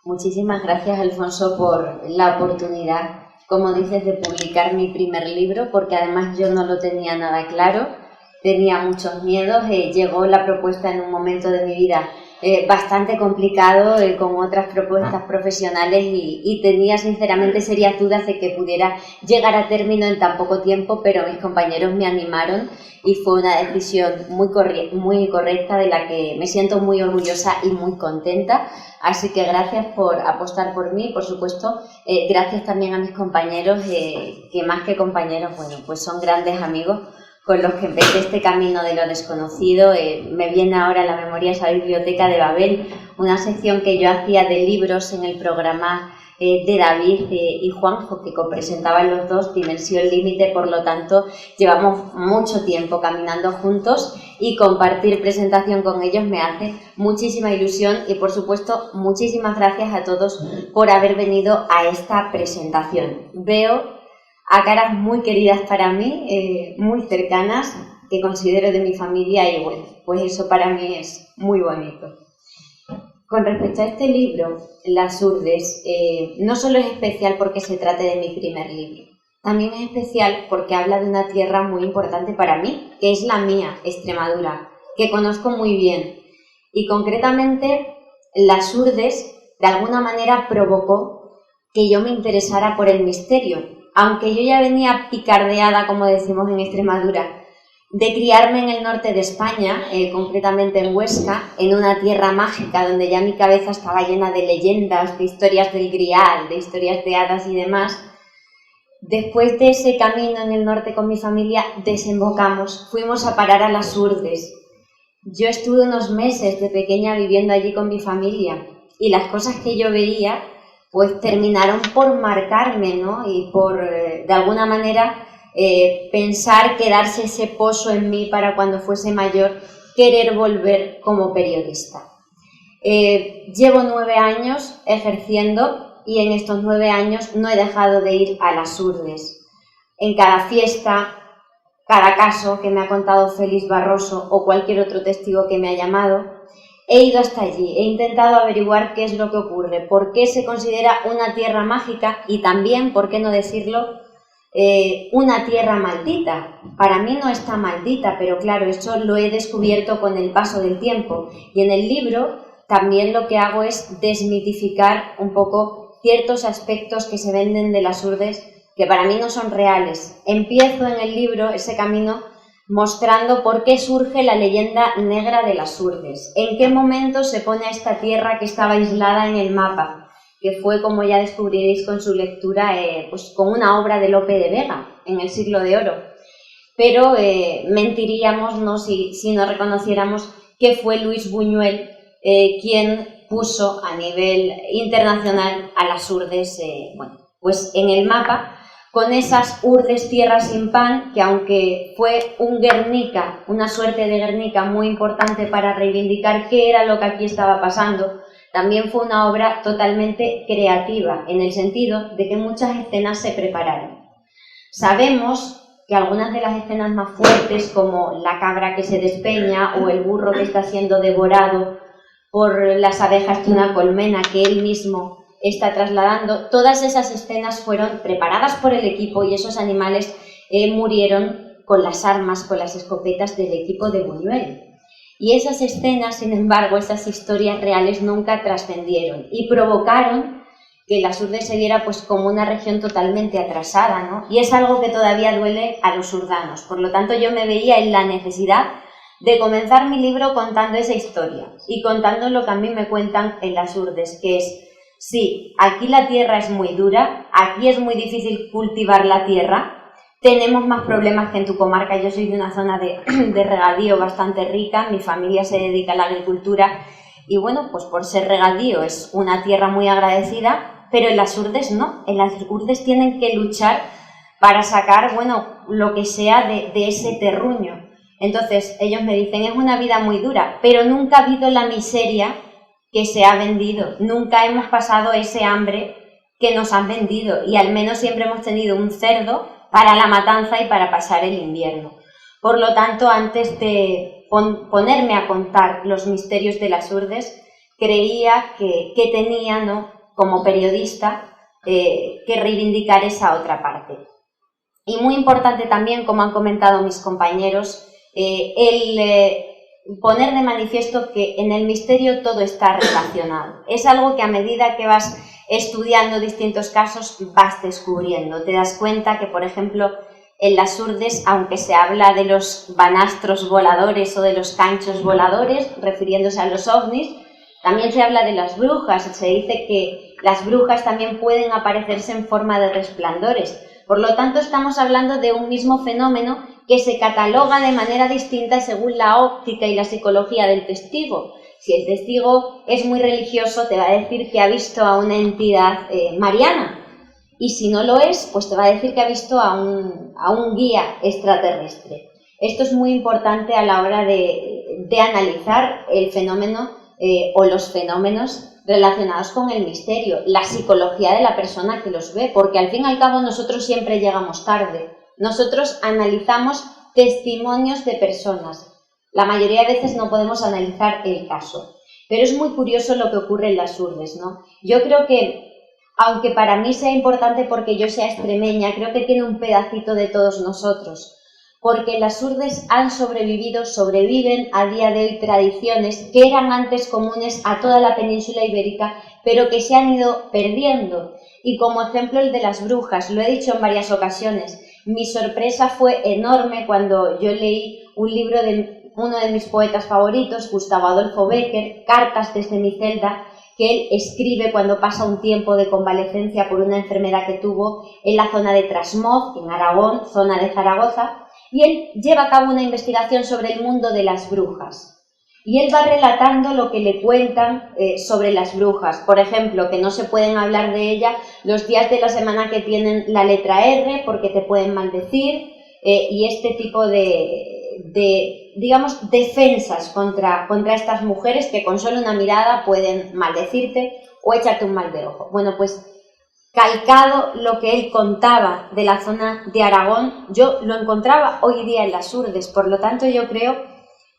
Muchísimas gracias, Alfonso, por la oportunidad, como dices, de publicar mi primer libro, porque además yo no lo tenía nada claro, tenía muchos miedos. Llegó la propuesta en un momento de mi vida bastante complicado, con otras propuestas profesionales, y tenía sinceramente serias dudas de que pudiera llegar a término en tan poco tiempo, pero mis compañeros me animaron y fue una decisión muy correcta, de la que me siento muy orgullosa y muy contenta. Así que gracias por apostar por mí, por supuesto. Gracias también a mis compañeros, que más que compañeros, bueno, pues son grandes amigos, con los que empecé este camino de lo desconocido. Me viene ahora a la memoria esa biblioteca de Babel, una sección que yo hacía de libros en el programa de David y Juanjo, que copresentaban los dos, Dimensión Límite. Por lo tanto, llevamos mucho tiempo caminando juntos y compartir presentación con ellos me hace muchísima ilusión. Y, por supuesto, muchísimas gracias a todos por haber venido a esta presentación. Veo a caras muy queridas para mí, muy cercanas, que considero de mi familia, y bueno, pues eso para mí es muy bonito. Con respecto a este libro, Las Urdes, no solo es especial porque se trate de mi primer libro, también es especial porque habla de una tierra muy importante para mí, que es la mía, Extremadura, que conozco muy bien. Y concretamente, Las Urdes de alguna manera provocó que yo me interesara por el misterio, aunque yo ya venía picardeada, como decimos en Extremadura, de criarme en el norte de España, concretamente en Huesca, en una tierra mágica donde ya mi cabeza estaba llena de leyendas, de historias del Grial, de historias de hadas y demás. Después de ese camino en el norte con mi familia, desembocamos, fuimos a parar a Las Urdes. Yo estuve unos meses de pequeña viviendo allí con mi familia, y las cosas que yo veía pues terminaron por marcarme, ¿no? Y por, de alguna manera, pensar, quedarse ese pozo en mí para cuando fuese mayor, querer volver como periodista. Llevo 9 años ejerciendo, y en estos 9 años no he dejado de ir a Las Urdes. En cada fiesta, cada caso que me ha contado Félix Barroso o cualquier otro testigo que me ha llamado, he ido hasta allí, he intentado averiguar qué es lo que ocurre, por qué se considera una tierra mágica y también, por qué no decirlo, una tierra maldita. Para mí no está maldita, pero claro, eso lo he descubierto con el paso del tiempo. Y en el libro también lo que hago es desmitificar un poco ciertos aspectos que se venden de las Urdes que para mí no son reales. Empiezo en el libro ese camino mostrando por qué surge la leyenda negra de las Urdes, en qué momento se pone a esta tierra que estaba aislada en el mapa, que fue, como ya descubriréis con su lectura, pues con una obra de Lope de Vega en el Siglo de Oro. Pero mentiríamos, ¿no?, si no reconociéramos que fue Luis Buñuel quien puso a nivel internacional a las Urdes pues en el mapa, con esas Urdes tierra sin pan, que aunque fue un Guernica, una suerte de Guernica muy importante para reivindicar qué era lo que aquí estaba pasando, también fue una obra totalmente creativa, en el sentido de que muchas escenas se prepararon. Sabemos que algunas de las escenas más fuertes, como la cabra que se despeña o el burro que está siendo devorado por las abejas de una colmena que él mismo está trasladando, todas esas escenas fueron preparadas por el equipo y esos animales murieron con las armas, con las escopetas del equipo de Buñuel. Y esas escenas, sin embargo, esas historias reales nunca trascendieron y provocaron que las Urdes se viera pues como una región totalmente atrasada, ¿no? Y es algo que todavía duele a los urdanos. Por lo tanto, yo me veía en la necesidad de comenzar mi libro contando esa historia y contando lo que a mí me cuentan en las Urdes, que es: sí, aquí la tierra es muy dura, aquí es muy difícil cultivar la tierra, tenemos más problemas que en tu comarca. Yo soy de una zona de regadío bastante rica, mi familia se dedica a la agricultura y bueno, pues por ser regadío es una tierra muy agradecida, pero en las Urdes no, en las Urdes tienen que luchar para sacar, bueno, lo que sea de ese terruño. Entonces ellos me dicen, es una vida muy dura, pero nunca ha habido la miseria que se ha vendido, nunca hemos pasado ese hambre que nos han vendido y al menos siempre hemos tenido un cerdo para la matanza y para pasar el invierno. Por lo tanto, antes de ponerme a contar los misterios de las Urdes, creía que tenía, ¿no?, como periodista, que reivindicar esa otra parte. Y muy importante también, como han comentado mis compañeros, poner de manifiesto que en el misterio todo está relacionado. Es algo que a medida que vas estudiando distintos casos vas descubriendo. Te das cuenta que, por ejemplo, en las Urdes, aunque se habla de los banastros voladores o de los canchos voladores, refiriéndose a los ovnis, también se habla de las brujas. Se dice que las brujas también pueden aparecerse en forma de resplandores. Por lo tanto, estamos hablando de un mismo fenómeno que se cataloga de manera distinta según la óptica y la psicología del testigo. Si el testigo es muy religioso, te va a decir que ha visto a una entidad mariana, y si no lo es, pues te va a decir que ha visto a un guía extraterrestre. Esto es muy importante a la hora de analizar el fenómeno o los fenómenos relacionados con el misterio, la psicología de la persona que los ve, porque al fin y al cabo nosotros siempre llegamos tarde. Nosotros analizamos testimonios de personas. La mayoría de veces no podemos analizar el caso. Pero es muy curioso lo que ocurre en las Urdes, ¿no? Yo creo que, aunque para mí sea importante porque yo sea extremeña, creo que tiene un pedacito de todos nosotros. Porque las Urdes han sobrevivido, sobreviven a día de hoy tradiciones que eran antes comunes a toda la península ibérica, pero que se han ido perdiendo. Y como ejemplo el de las brujas, lo he dicho en varias ocasiones. Mi sorpresa fue enorme cuando yo leí un libro de uno de mis poetas favoritos, Gustavo Adolfo Bécquer, Cartas desde mi celda, que él escribe cuando pasa un tiempo de convalecencia por una enfermedad que tuvo en la zona de Trasmoz, en Aragón, zona de Zaragoza, y él lleva a cabo una investigación sobre el mundo de las brujas. Y él va relatando lo que le cuentan sobre las brujas. Por ejemplo, que no se pueden hablar de ella los días de la semana que tienen la letra R porque te pueden maldecir, y este tipo de digamos, defensas contra estas mujeres que con solo una mirada pueden maldecirte o echarte un mal de ojo. Bueno, pues calcado lo que él contaba de la zona de Aragón, yo lo encontraba hoy día en las Urdes. Por lo tanto, yo creo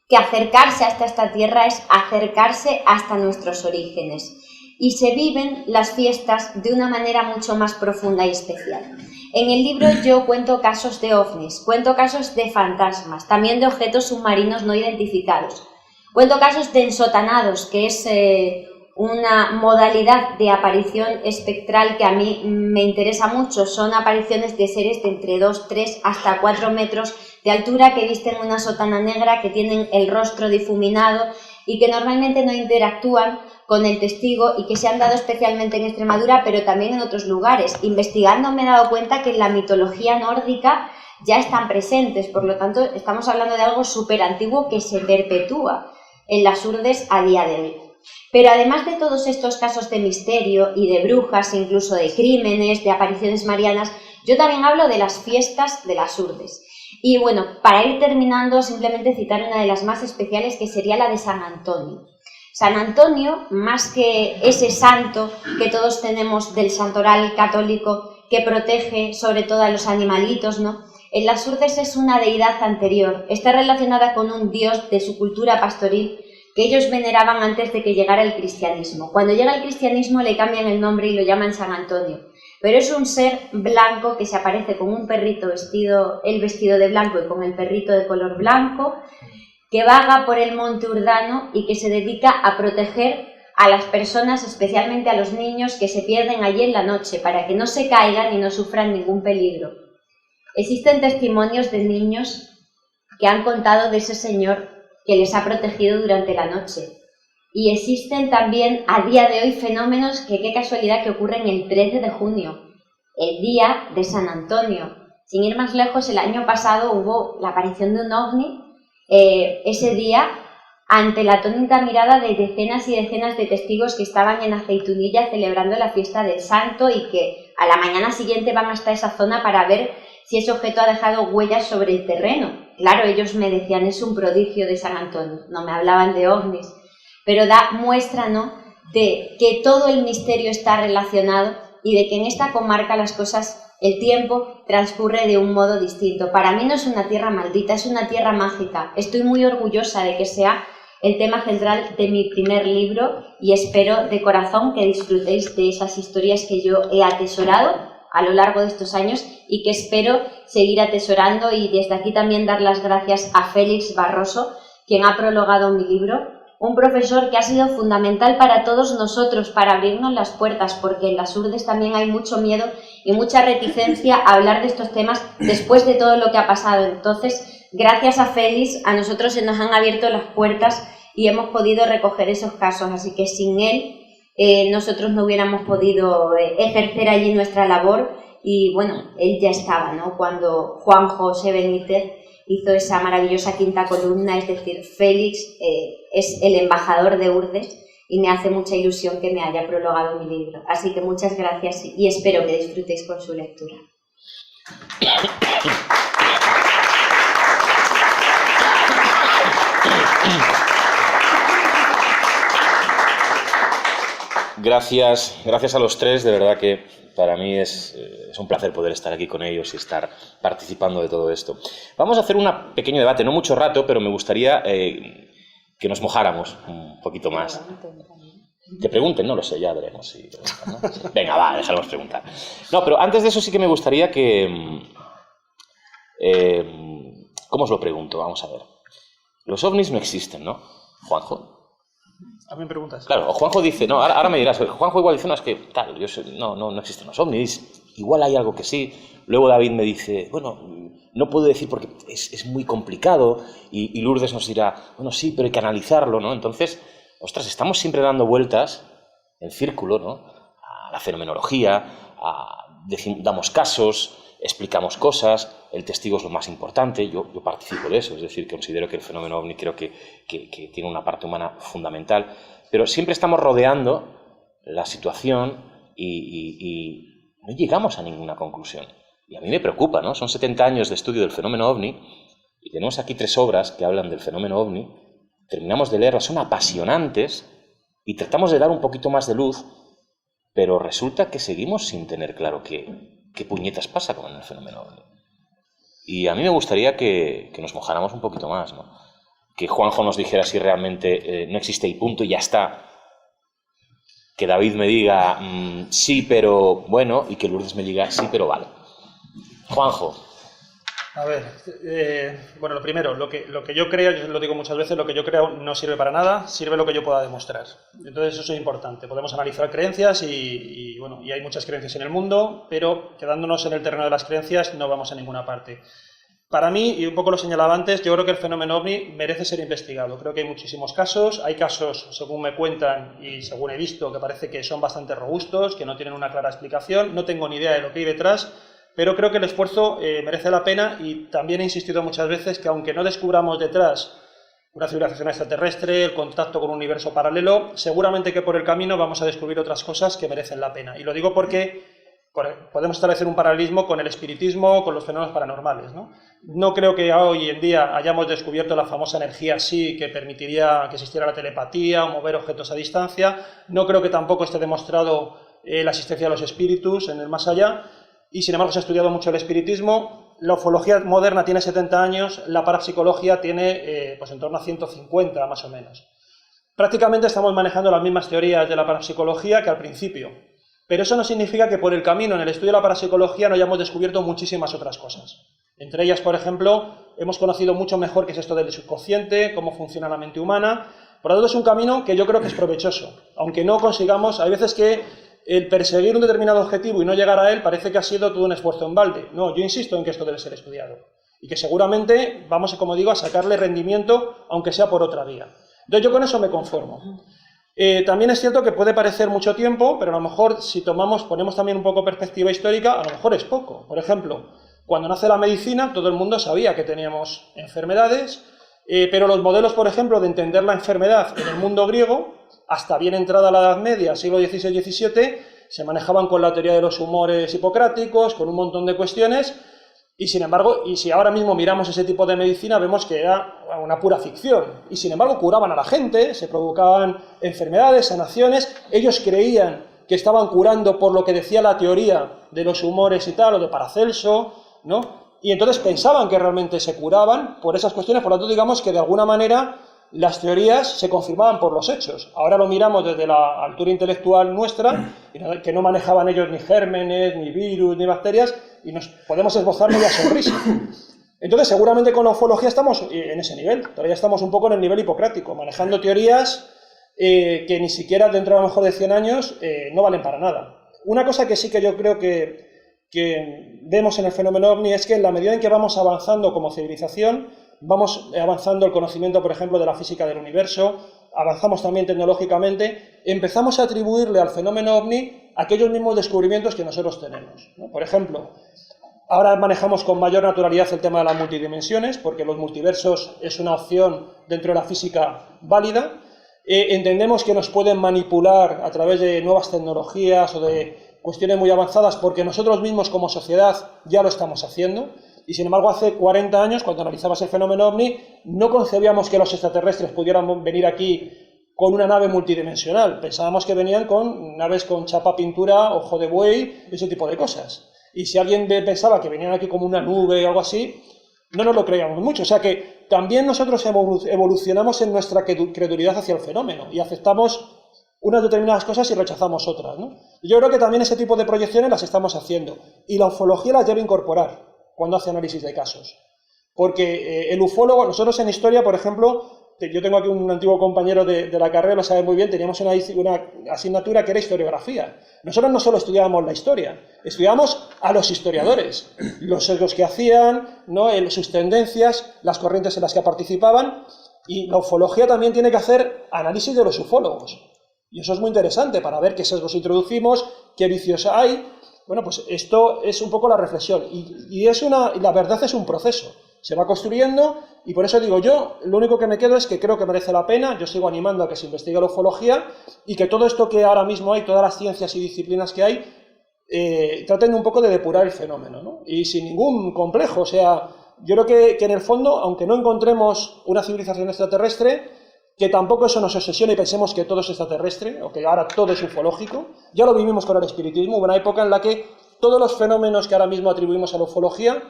que acercarse hasta esta tierra es acercarse hasta nuestros orígenes. Y se viven las fiestas de una manera mucho más profunda y especial. En el libro yo cuento casos de ovnis, cuento casos de fantasmas, también de objetos submarinos no identificados. Cuento casos de ensotanados, que es una modalidad de aparición espectral que a mí me interesa mucho. Son apariciones de seres de entre 2, 3 hasta 4 metros de altura que visten una sotana negra, que tienen el rostro difuminado y que normalmente no interactúan con el testigo y que se han dado especialmente en Extremadura, pero también en otros lugares. Investigando me he dado cuenta que en la mitología nórdica ya están presentes, por lo tanto estamos hablando de algo súper antiguo que se perpetúa en las urdes a día de hoy. Pero además de todos estos casos de misterio y de brujas, incluso de crímenes, de apariciones marianas, yo también hablo de las fiestas de las urdes. Y bueno, para ir terminando, simplemente citar una de las más especiales, que sería la de San Antonio. San Antonio, más que ese santo que todos tenemos del santoral católico que protege sobre todo a los animalitos, ¿no? En las urdes es una deidad anterior, está relacionada con un dios de su cultura pastoril que ellos veneraban antes de que llegara el cristianismo. Cuando llega el cristianismo le cambian el nombre y lo llaman San Antonio, pero es un ser blanco que se aparece con un perrito vestido de blanco y con el perrito de color blanco, que vaga por el monte Urdano y que se dedica a proteger a las personas, especialmente a los niños que se pierden allí en la noche, para que no se caigan y no sufran ningún peligro. Existen testimonios de niños que han contado de ese señor que les ha protegido durante la noche. Y existen también a día de hoy fenómenos que qué casualidad que ocurren el 13 de junio, el día de San Antonio. Sin ir más lejos, el año pasado hubo la aparición de un ovni. Ese día, ante la atónita mirada de decenas y decenas de testigos que estaban en Aceitunilla celebrando la fiesta del santo y que a la mañana siguiente van hasta esa zona para ver si ese objeto ha dejado huellas sobre el terreno. Claro, ellos me decían, es un prodigio de San Antonio, no me hablaban de ovnis, pero da muestra, ¿no?, de que todo el misterio está relacionado y de que en esta comarca las cosas, el tiempo transcurre de un modo distinto. Para mí no es una tierra maldita, es una tierra mágica. Estoy muy orgullosa de que sea el tema central de mi primer libro y espero de corazón que disfrutéis de esas historias que yo he atesorado a lo largo de estos años y que espero seguir atesorando, y desde aquí también dar las gracias a Félix Barroso, quien ha prologado mi libro, un profesor que ha sido fundamental para todos nosotros, para abrirnos las puertas, porque en las urdes también hay mucho miedo y mucha reticencia a hablar de estos temas después de todo lo que ha pasado. Entonces, gracias a Félix, a nosotros se nos han abierto las puertas y hemos podido recoger esos casos, así que sin él nosotros no hubiéramos podido ejercer allí nuestra labor. Y bueno, él ya estaba, ¿no?, cuando Juan José Benítez hizo esa maravillosa quinta columna, es decir, Félix es el embajador de Urdes y me hace mucha ilusión que me haya prologado mi libro. Así que muchas gracias y espero que disfrutéis con su lectura. Gracias a los tres, de verdad que para mí es un placer poder estar aquí con ellos y estar participando de todo esto. Vamos a hacer un pequeño debate, no mucho rato, pero me gustaría que nos mojáramos un poquito más. Que pregunten, no lo sé, ya veremos si preguntan, ¿no? Sí. Venga, va, dejaremos preguntar. No, pero antes de eso sí que me gustaría que... ¿cómo os lo pregunto? Vamos a ver. Los ovnis no existen, ¿no, Juanjo? ¿A mí me preguntas? Claro, o Juanjo dice, no, ahora me dirás, Juanjo igual dice, no, es que tal, no existen los ovnis, igual hay algo que sí. Luego David me dice, bueno, no puedo decir porque es muy complicado, y Lourdes nos dirá, bueno, sí, pero hay que analizarlo, ¿no? Entonces, ostras, estamos siempre dando vueltas en círculo, ¿no?, a la fenomenología, damos casos, explicamos cosas, el testigo es lo más importante, yo participo de eso, es decir, considero que el fenómeno ovni creo que tiene una parte humana fundamental, pero siempre estamos rodeando la situación y no llegamos a ninguna conclusión. Y a mí me preocupa, ¿no? Son 70 años de estudio del fenómeno ovni y tenemos aquí 3 obras que hablan del fenómeno ovni, terminamos de leerlas, son apasionantes y tratamos de dar un poquito más de luz, pero resulta que seguimos sin tener claro qué puñetas pasa con el fenómeno ovni. Y a mí me gustaría que nos mojáramos un poquito más, ¿no? que Juanjo nos dijera si realmente no existe y punto, y ya está. Que David me diga sí, pero bueno, y que Lourdes me diga sí, pero vale. Juanjo. A ver, bueno, lo primero, lo que yo creo, yo lo digo muchas veces, lo que yo creo no sirve para nada, sirve lo que yo pueda demostrar. Entonces eso es importante. Podemos analizar creencias bueno, y hay muchas creencias en el mundo, pero quedándonos en el terreno de las creencias no vamos a ninguna parte. Para mí, y un poco lo señalaba antes, yo creo que el fenómeno OVNI merece ser investigado. Creo que hay muchísimos casos. Hay casos, según me cuentan y según he visto, que parece que son bastante robustos, que no tienen una clara explicación. No tengo ni idea de lo que hay detrás, pero creo que el esfuerzo merece la pena, y también he insistido muchas veces que aunque no descubramos detrás una civilización extraterrestre, el contacto con un universo paralelo, seguramente que por el camino vamos a descubrir otras cosas que merecen la pena. Y lo digo porque podemos establecer un paralelismo con el espiritismo, con los fenómenos paranormales, ¿no? No creo que hoy en día hayamos descubierto la famosa energía psi que permitiría que existiera la telepatía o mover objetos a distancia. No creo que tampoco esté demostrado la existencia de los espíritus en el más allá. Y sin embargo se ha estudiado mucho el espiritismo. La ufología moderna tiene 70 años, la parapsicología tiene pues en torno a 150 más o menos. Prácticamente estamos manejando las mismas teorías de la parapsicología que al principio. Pero eso no significa que por el camino en el estudio de la parapsicología no hayamos descubierto muchísimas otras cosas. Entre ellas, por ejemplo, hemos conocido mucho mejor qué es esto del subconsciente, cómo funciona la mente humana. Por lo tanto, es un camino que yo creo que es provechoso. Aunque no consigamos, hay veces que el perseguir un determinado objetivo y no llegar a él parece que ha sido todo un esfuerzo en balde. No, yo insisto en que esto debe ser estudiado. Y que seguramente vamos, como digo, a sacarle rendimiento, aunque sea por otra vía. Entonces yo con eso me conformo. También es cierto que puede parecer mucho tiempo, pero a lo mejor si ponemos también un poco perspectiva histórica, a lo mejor es poco. Por ejemplo, cuando nace la medicina, todo el mundo sabía que teníamos enfermedades, pero los modelos, por ejemplo, de entender la enfermedad en el mundo griego, hasta bien entrada la Edad Media, siglo XVI-XVII, se manejaban con la teoría de los humores hipocráticos, con un montón de cuestiones. Y sin embargo, y si ahora mismo miramos ese tipo de medicina, vemos que era una pura ficción. Y sin embargo, curaban a la gente, se provocaban enfermedades, sanaciones. Ellos creían que estaban curando por lo que decía la teoría de los humores y tal, o de Paracelso, ¿no? Y entonces pensaban que realmente se curaban por esas cuestiones. Por lo tanto, digamos que de alguna manera las teorías se confirmaban por los hechos. Ahora lo miramos desde la altura intelectual nuestra, que no manejaban ellos ni gérmenes, ni virus, ni bacterias, y nos podemos esbozar media sonrisa. Entonces, seguramente con la ufología estamos en ese nivel. Todavía estamos un poco en el nivel hipocrático, manejando teorías que ni siquiera dentro de a lo mejor de 100 años no valen para nada. Una cosa que sí que yo creo que vemos en el fenómeno OVNI es que en la medida en que vamos avanzando como civilización, vamos avanzando el conocimiento, por ejemplo, de la física del universo, avanzamos también tecnológicamente, empezamos a atribuirle al fenómeno OVNI aquellos mismos descubrimientos que nosotros tenemos, ¿no? Por ejemplo, ahora manejamos con mayor naturalidad el tema de las multidimensiones, porque los multiversos es una opción dentro de la física válida. Entendemos que nos pueden manipular a través de nuevas tecnologías o de cuestiones muy avanzadas, porque nosotros mismos como sociedad ya lo estamos haciendo. Y sin embargo, hace 40 años, cuando analizabas el fenómeno OVNI, no concebíamos que los extraterrestres pudieran venir aquí con una nave multidimensional. Pensábamos que venían con naves con chapa, pintura, ojo de buey, ese tipo de cosas. Y si alguien pensaba que venían aquí como una nube o algo así, no nos lo creíamos mucho. O sea que también nosotros evolucionamos en nuestra credulidad hacia el fenómeno y aceptamos unas determinadas cosas y rechazamos otras, ¿no? Yo creo que también ese tipo de proyecciones las estamos haciendo. Y la ufología las debe incorporar cuando hace análisis de casos. Porque el ufólogo, nosotros en historia, por ejemplo, yo tengo aquí un antiguo compañero de la carrera, lo sabe muy bien, teníamos una asignatura que era historiografía. Nosotros no solo estudiábamos la historia, estudiábamos a los historiadores, los sesgos que hacían, ¿no? Sus tendencias, las corrientes en las que participaban, y la ufología también tiene que hacer análisis de los ufólogos. Y eso es muy interesante para ver qué sesgos introducimos, qué vicios hay. Bueno, pues esto es un poco la reflexión. Y la verdad es un proceso. Se va construyendo y por eso digo yo, lo único que me quedo es que creo que merece la pena, yo sigo animando a que se investigue la ufología y que todo esto que ahora mismo hay, todas las ciencias y disciplinas que hay, traten un poco de depurar el fenómeno, ¿no? Y sin ningún complejo. O sea, yo creo que en el fondo, aunque no encontremos una civilización extraterrestre, que tampoco eso nos obsesione y pensemos que todo es extraterrestre, o que ahora todo es ufológico. Ya lo vivimos con el espiritismo, hubo una época en la que todos los fenómenos que ahora mismo atribuimos a la ufología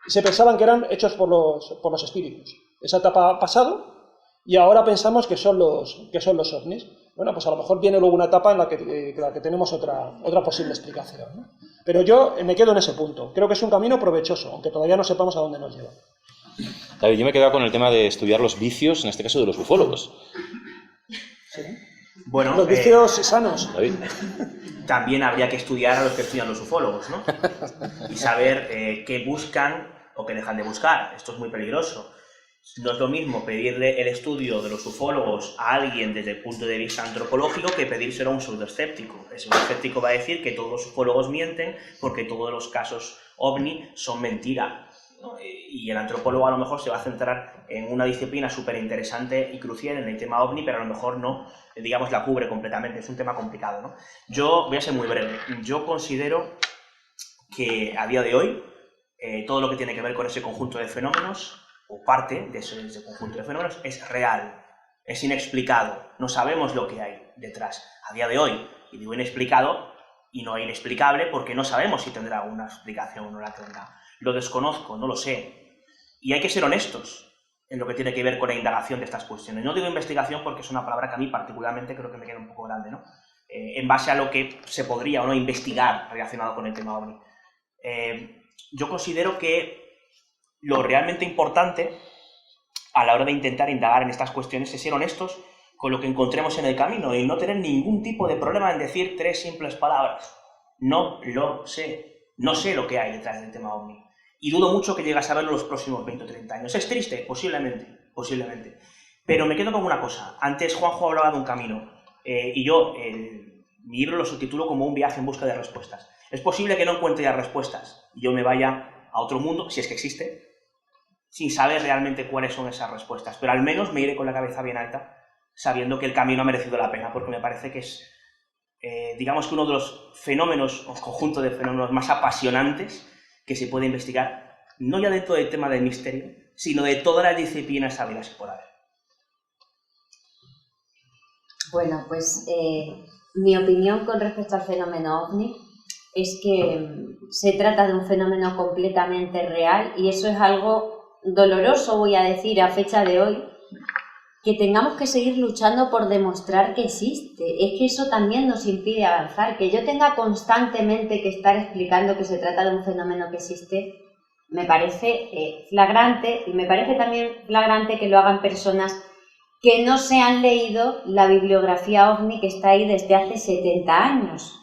se pensaban que eran hechos por los espíritus. Esa etapa ha pasado y ahora pensamos que son los ovnis. Bueno, pues a lo mejor viene luego una etapa en la que tenemos otra posible explicación, ¿no? Pero yo me quedo en ese punto. Creo que es un camino provechoso, aunque todavía no sepamos a dónde nos lleva. David, yo me he quedado con el tema de estudiar los vicios, en este caso de los ufólogos. ¿Sí? Bueno, Los vicios sanos. David. También habría que estudiar a los que estudian los ufólogos, ¿no? Y saber qué buscan o qué dejan de buscar. Esto es muy peligroso. No es lo mismo pedirle el estudio de los ufólogos a alguien desde el punto de vista antropológico que pedírselo a un pseudoescéptico. El pseudoescéptico va a decir que todos los ufólogos mienten porque todos los casos ovni son mentira, ¿no? Y el antropólogo a lo mejor se va a centrar en una disciplina súper interesante y crucial en el tema ovni, pero a lo mejor no, digamos, la cubre completamente. Es un tema complicado, ¿no? Yo voy a ser muy breve. Yo considero que a día de hoy todo lo que tiene que ver con ese conjunto de fenómenos o parte de ese conjunto de fenómenos es real, es inexplicado, no sabemos lo que hay detrás a día de hoy, y digo inexplicado y no inexplicable porque no sabemos si tendrá una explicación o no la tendrá, lo desconozco, no lo sé, y hay que ser honestos en lo que tiene que ver con la indagación de estas cuestiones. No digo investigación porque es una palabra que a mí particularmente creo que me queda un poco grande, ¿no? En base a lo que se podría o no investigar relacionado con el tema OVNI. Yo considero que lo realmente importante a la hora de intentar indagar en estas cuestiones es ser honestos con lo que encontremos en el camino y no tener ningún tipo de problema en decir 3 simples palabras. No lo sé. No sé lo que hay detrás del tema OVNI. Y dudo mucho que llegue a saberlo los próximos 20 o 30 años. ¿Es triste? Posiblemente. Pero me quedo con una cosa. Antes Juanjo hablaba de un camino. Y yo mi libro lo subtitulo como un viaje en busca de respuestas. Es posible que no encuentre ya respuestas y yo me vaya a otro mundo, si es que existe, sin saber realmente cuáles son esas respuestas, pero al menos me iré con la cabeza bien alta, sabiendo que el camino ha merecido la pena, porque me parece que es, digamos que uno de los fenómenos, o conjunto de fenómenos más apasionantes que se puede investigar, no ya dentro del tema del misterio, sino de todas las disciplinas habidas por haber. Bueno, pues mi opinión con respecto al fenómeno OVNI es que se trata de un fenómeno completamente real y eso es algo doloroso, voy a decir, a fecha de hoy, que tengamos que seguir luchando por demostrar que existe. Es que eso también nos impide avanzar. Que yo tenga constantemente que estar explicando que se trata de un fenómeno que existe, me parece flagrante, y me parece también flagrante que lo hagan personas que no se han leído la bibliografía OVNI que está ahí desde hace 70 años.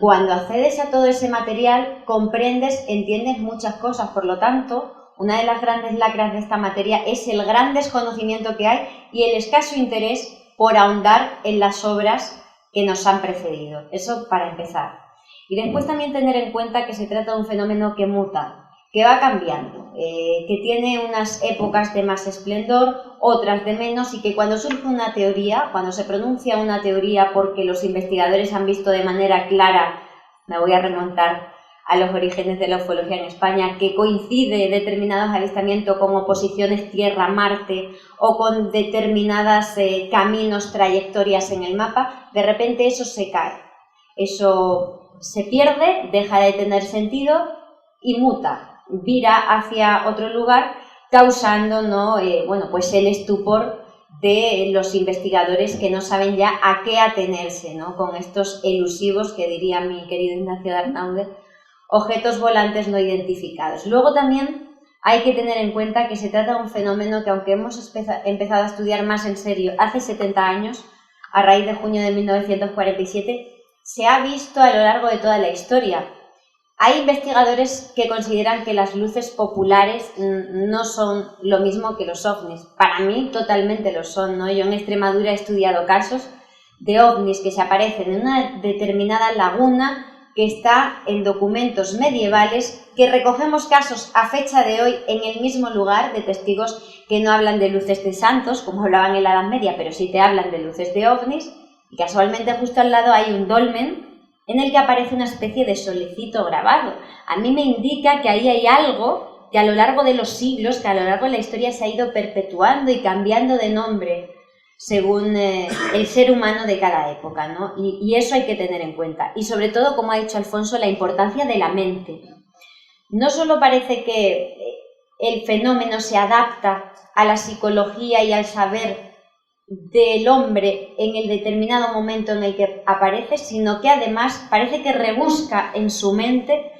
Cuando accedes a todo ese material, comprendes, entiendes muchas cosas. Por lo tanto, una de las grandes lacras de esta materia es el gran desconocimiento que hay y el escaso interés por ahondar en las obras que nos han precedido. Eso para empezar. Y después también tener en cuenta que se trata de un fenómeno que muta, que va cambiando, que tiene unas épocas de más esplendor, otras de menos, y que cuando surge una teoría, cuando se pronuncia una teoría porque los investigadores han visto de manera clara, me voy a remontar a los orígenes de la ufología en España, que coincide determinados avistamientos con oposiciones Tierra-Marte o con determinadas caminos, trayectorias en el mapa, de repente eso se cae, eso se pierde, deja de tener sentido y muta, vira hacia otro lugar, causando pues el estupor de los investigadores que no saben ya a qué atenerse, ¿no? Con estos elusivos, que diría mi querido Ignacio de Arnaude, objetos volantes no identificados. Luego también hay que tener en cuenta que se trata de un fenómeno que, aunque hemos empezado a estudiar más en serio hace 70 años, a raíz de junio de 1947, se ha visto a lo largo de toda la historia. Hay investigadores que consideran que las luces populares no son lo mismo que los ovnis. Para mí totalmente lo son, ¿no? Yo en Extremadura he estudiado casos de ovnis que se aparecen en una determinada laguna que está en documentos medievales, que recogemos casos a fecha de hoy en el mismo lugar de testigos que no hablan de luces de santos, como hablaban en la Edad Media, pero sí te hablan de luces de ovnis, y casualmente justo al lado hay un dolmen en el que aparece una especie de solecito grabado. A mí me indica que ahí hay algo que a lo largo de los siglos, que a lo largo de la historia se ha ido perpetuando y cambiando de nombre según el ser humano de cada época, ¿no? Y eso hay que tener en cuenta. Y sobre todo, como ha dicho Alfonso, la importancia de la mente. No solo parece que el fenómeno se adapta a la psicología y al saber del hombre en el determinado momento en el que aparece, sino que además parece que rebusca en su mente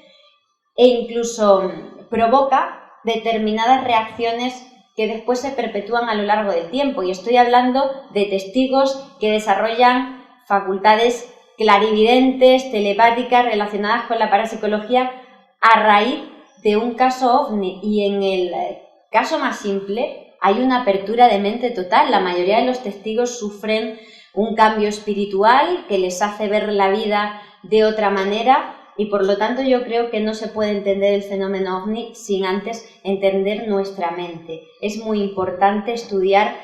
e incluso provoca determinadas reacciones que después se perpetúan a lo largo del tiempo. Y estoy hablando de testigos que desarrollan facultades clarividentes, telepáticas, relacionadas con la parapsicología a raíz de un caso OVNI. Y en el caso más simple hay una apertura de mente total. La mayoría de los testigos sufren un cambio espiritual que les hace ver la vida de otra manera, y por lo tanto yo creo que no se puede entender el fenómeno OVNI sin antes entender nuestra mente. Es muy importante estudiar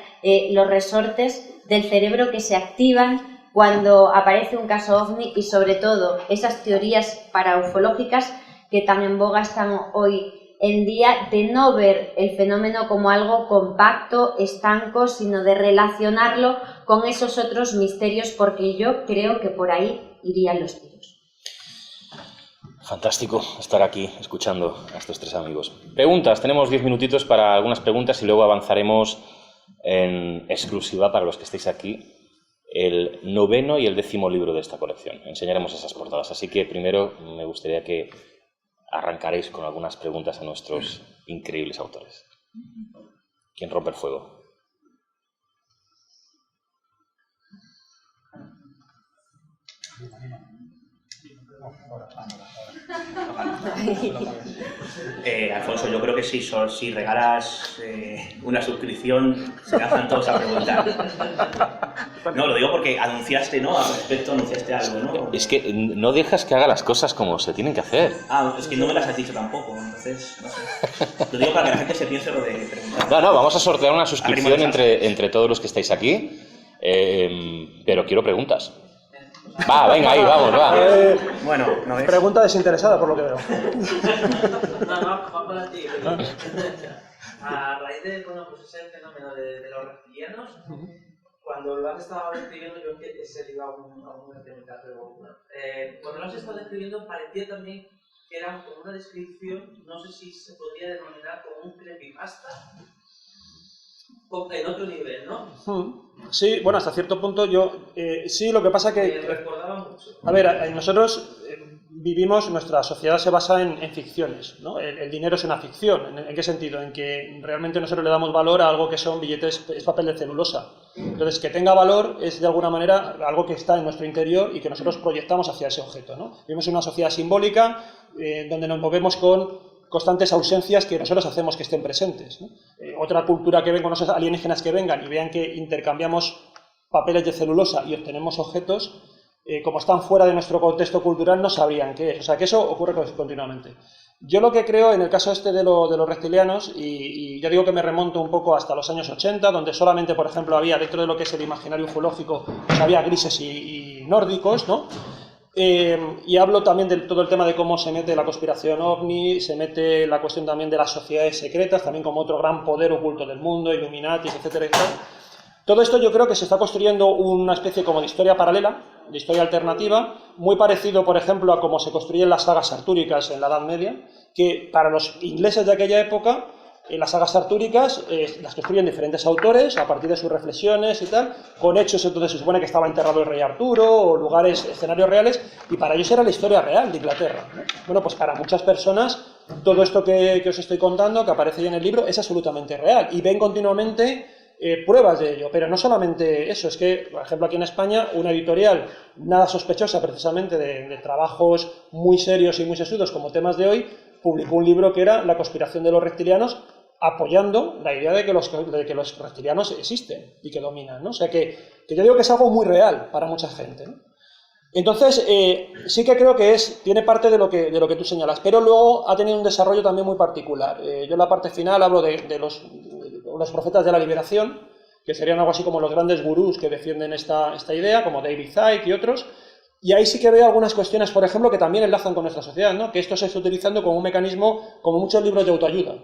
los resortes del cerebro que se activan cuando aparece un caso OVNI, y sobre todo esas teorías paraufológicas que tan en boga están hoy en día, de no ver el fenómeno como algo compacto, estanco, sino de relacionarlo con esos otros misterios, porque yo creo que por ahí irían los tiros. Fantástico estar aquí escuchando a estos tres amigos. Preguntas, tenemos 10 minutitos para algunas preguntas y luego avanzaremos en exclusiva para los que estéis aquí el 9º y el 10º libro de esta colección. Enseñaremos esas portadas, así que primero me gustaría que arrancaréis con algunas preguntas a nuestros increíbles autores. ¿Quién rompe el fuego? Alfonso, yo creo que si regalas una suscripción, se lanzan todos a preguntar. No, lo digo porque anunciaste, ¿no? Al respecto anunciaste algo, ¿no? Es que no dejas que haga las cosas como se tienen que hacer. Ah, es que no me las has dicho tampoco, entonces, no sé. Lo digo para que la gente se piense lo de preguntar. No, vamos a sortear una suscripción entre todos los que estáis aquí, pero quiero preguntas. Va, venga, ahí, vamos, va. Bueno, no es. Pregunta desinteresada, por lo que veo. No, va para ti. A raíz de, bueno, pues ese fenómeno de los reptilianos, cuando lo has estado describiendo, yo creo que se iba a un tema, pero bueno, cuando lo has estado describiendo parecía también que era como una descripción, no sé si se podría denominar como un creepypasta, en otro nivel, ¿no? Sí, bueno, hasta cierto punto yo... sí, lo que pasa que... recordaba mucho. A ver, nosotros vivimos, nuestra sociedad se basa en ficciones, ¿no? El dinero es una ficción. ¿En qué sentido? En que realmente nosotros le damos valor a algo que son billetes, es papel de celulosa. Entonces, que tenga valor es de alguna manera algo que está en nuestro interior y que nosotros proyectamos hacia ese objeto, ¿no? Vivimos en una sociedad simbólica donde nos movemos con constantes ausencias que nosotros hacemos que estén presentes, ¿no? Otra cultura que venga, unos alienígenas que vengan y vean que intercambiamos papeles de celulosa y obtenemos objetos, como están fuera de nuestro contexto cultural, no sabrían qué es. O sea, que eso ocurre continuamente. Yo lo que creo en el caso este de los reptilianos, y ya digo que me remonto un poco hasta los años 80, donde solamente, por ejemplo, había dentro de lo que es el imaginario ufológico, pues había grises y nórdicos, ¿no? Y hablo también de todo el tema de cómo se mete la conspiración OVNI, se mete la cuestión también de las sociedades secretas, también como otro gran poder oculto del mundo, Illuminatis, etcétera, etcétera. Todo esto yo creo que se está construyendo una especie como de historia paralela, de historia alternativa, muy parecido, por ejemplo, a cómo se construyen las sagas artúricas en la Edad Media, que para los ingleses de aquella época, las sagas artúricas las construyen diferentes autores a partir de sus reflexiones y tal, con hechos entonces se supone que estaba enterrado el rey Arturo, o lugares, escenarios reales, y para ellos era la historia real de Inglaterra, ¿no? Bueno, pues para muchas personas todo esto que os estoy contando, que aparece ahí en el libro, es absolutamente real, y ven continuamente pruebas de ello. Pero no solamente eso, es que, por ejemplo, aquí en España, una editorial nada sospechosa precisamente de trabajos muy serios y muy sesudos como Temas de Hoy, publicó un libro que era La conspiración de los reptilianos, apoyando la idea de que los reptilianos existen y que dominan, ¿no? O sea que yo digo que es algo muy real para mucha gente, ¿no? Entonces, sí que creo que tiene parte de lo que tú señalas, pero luego ha tenido un desarrollo también muy particular. Yo en la parte final hablo de los profetas de la liberación, que serían algo así como los grandes gurús que defienden esta idea, como David Icke y otros, y ahí sí que veo algunas cuestiones, por ejemplo, que también enlazan con nuestra sociedad, ¿no? Que esto se está utilizando como un mecanismo, como muchos libros de autoayuda,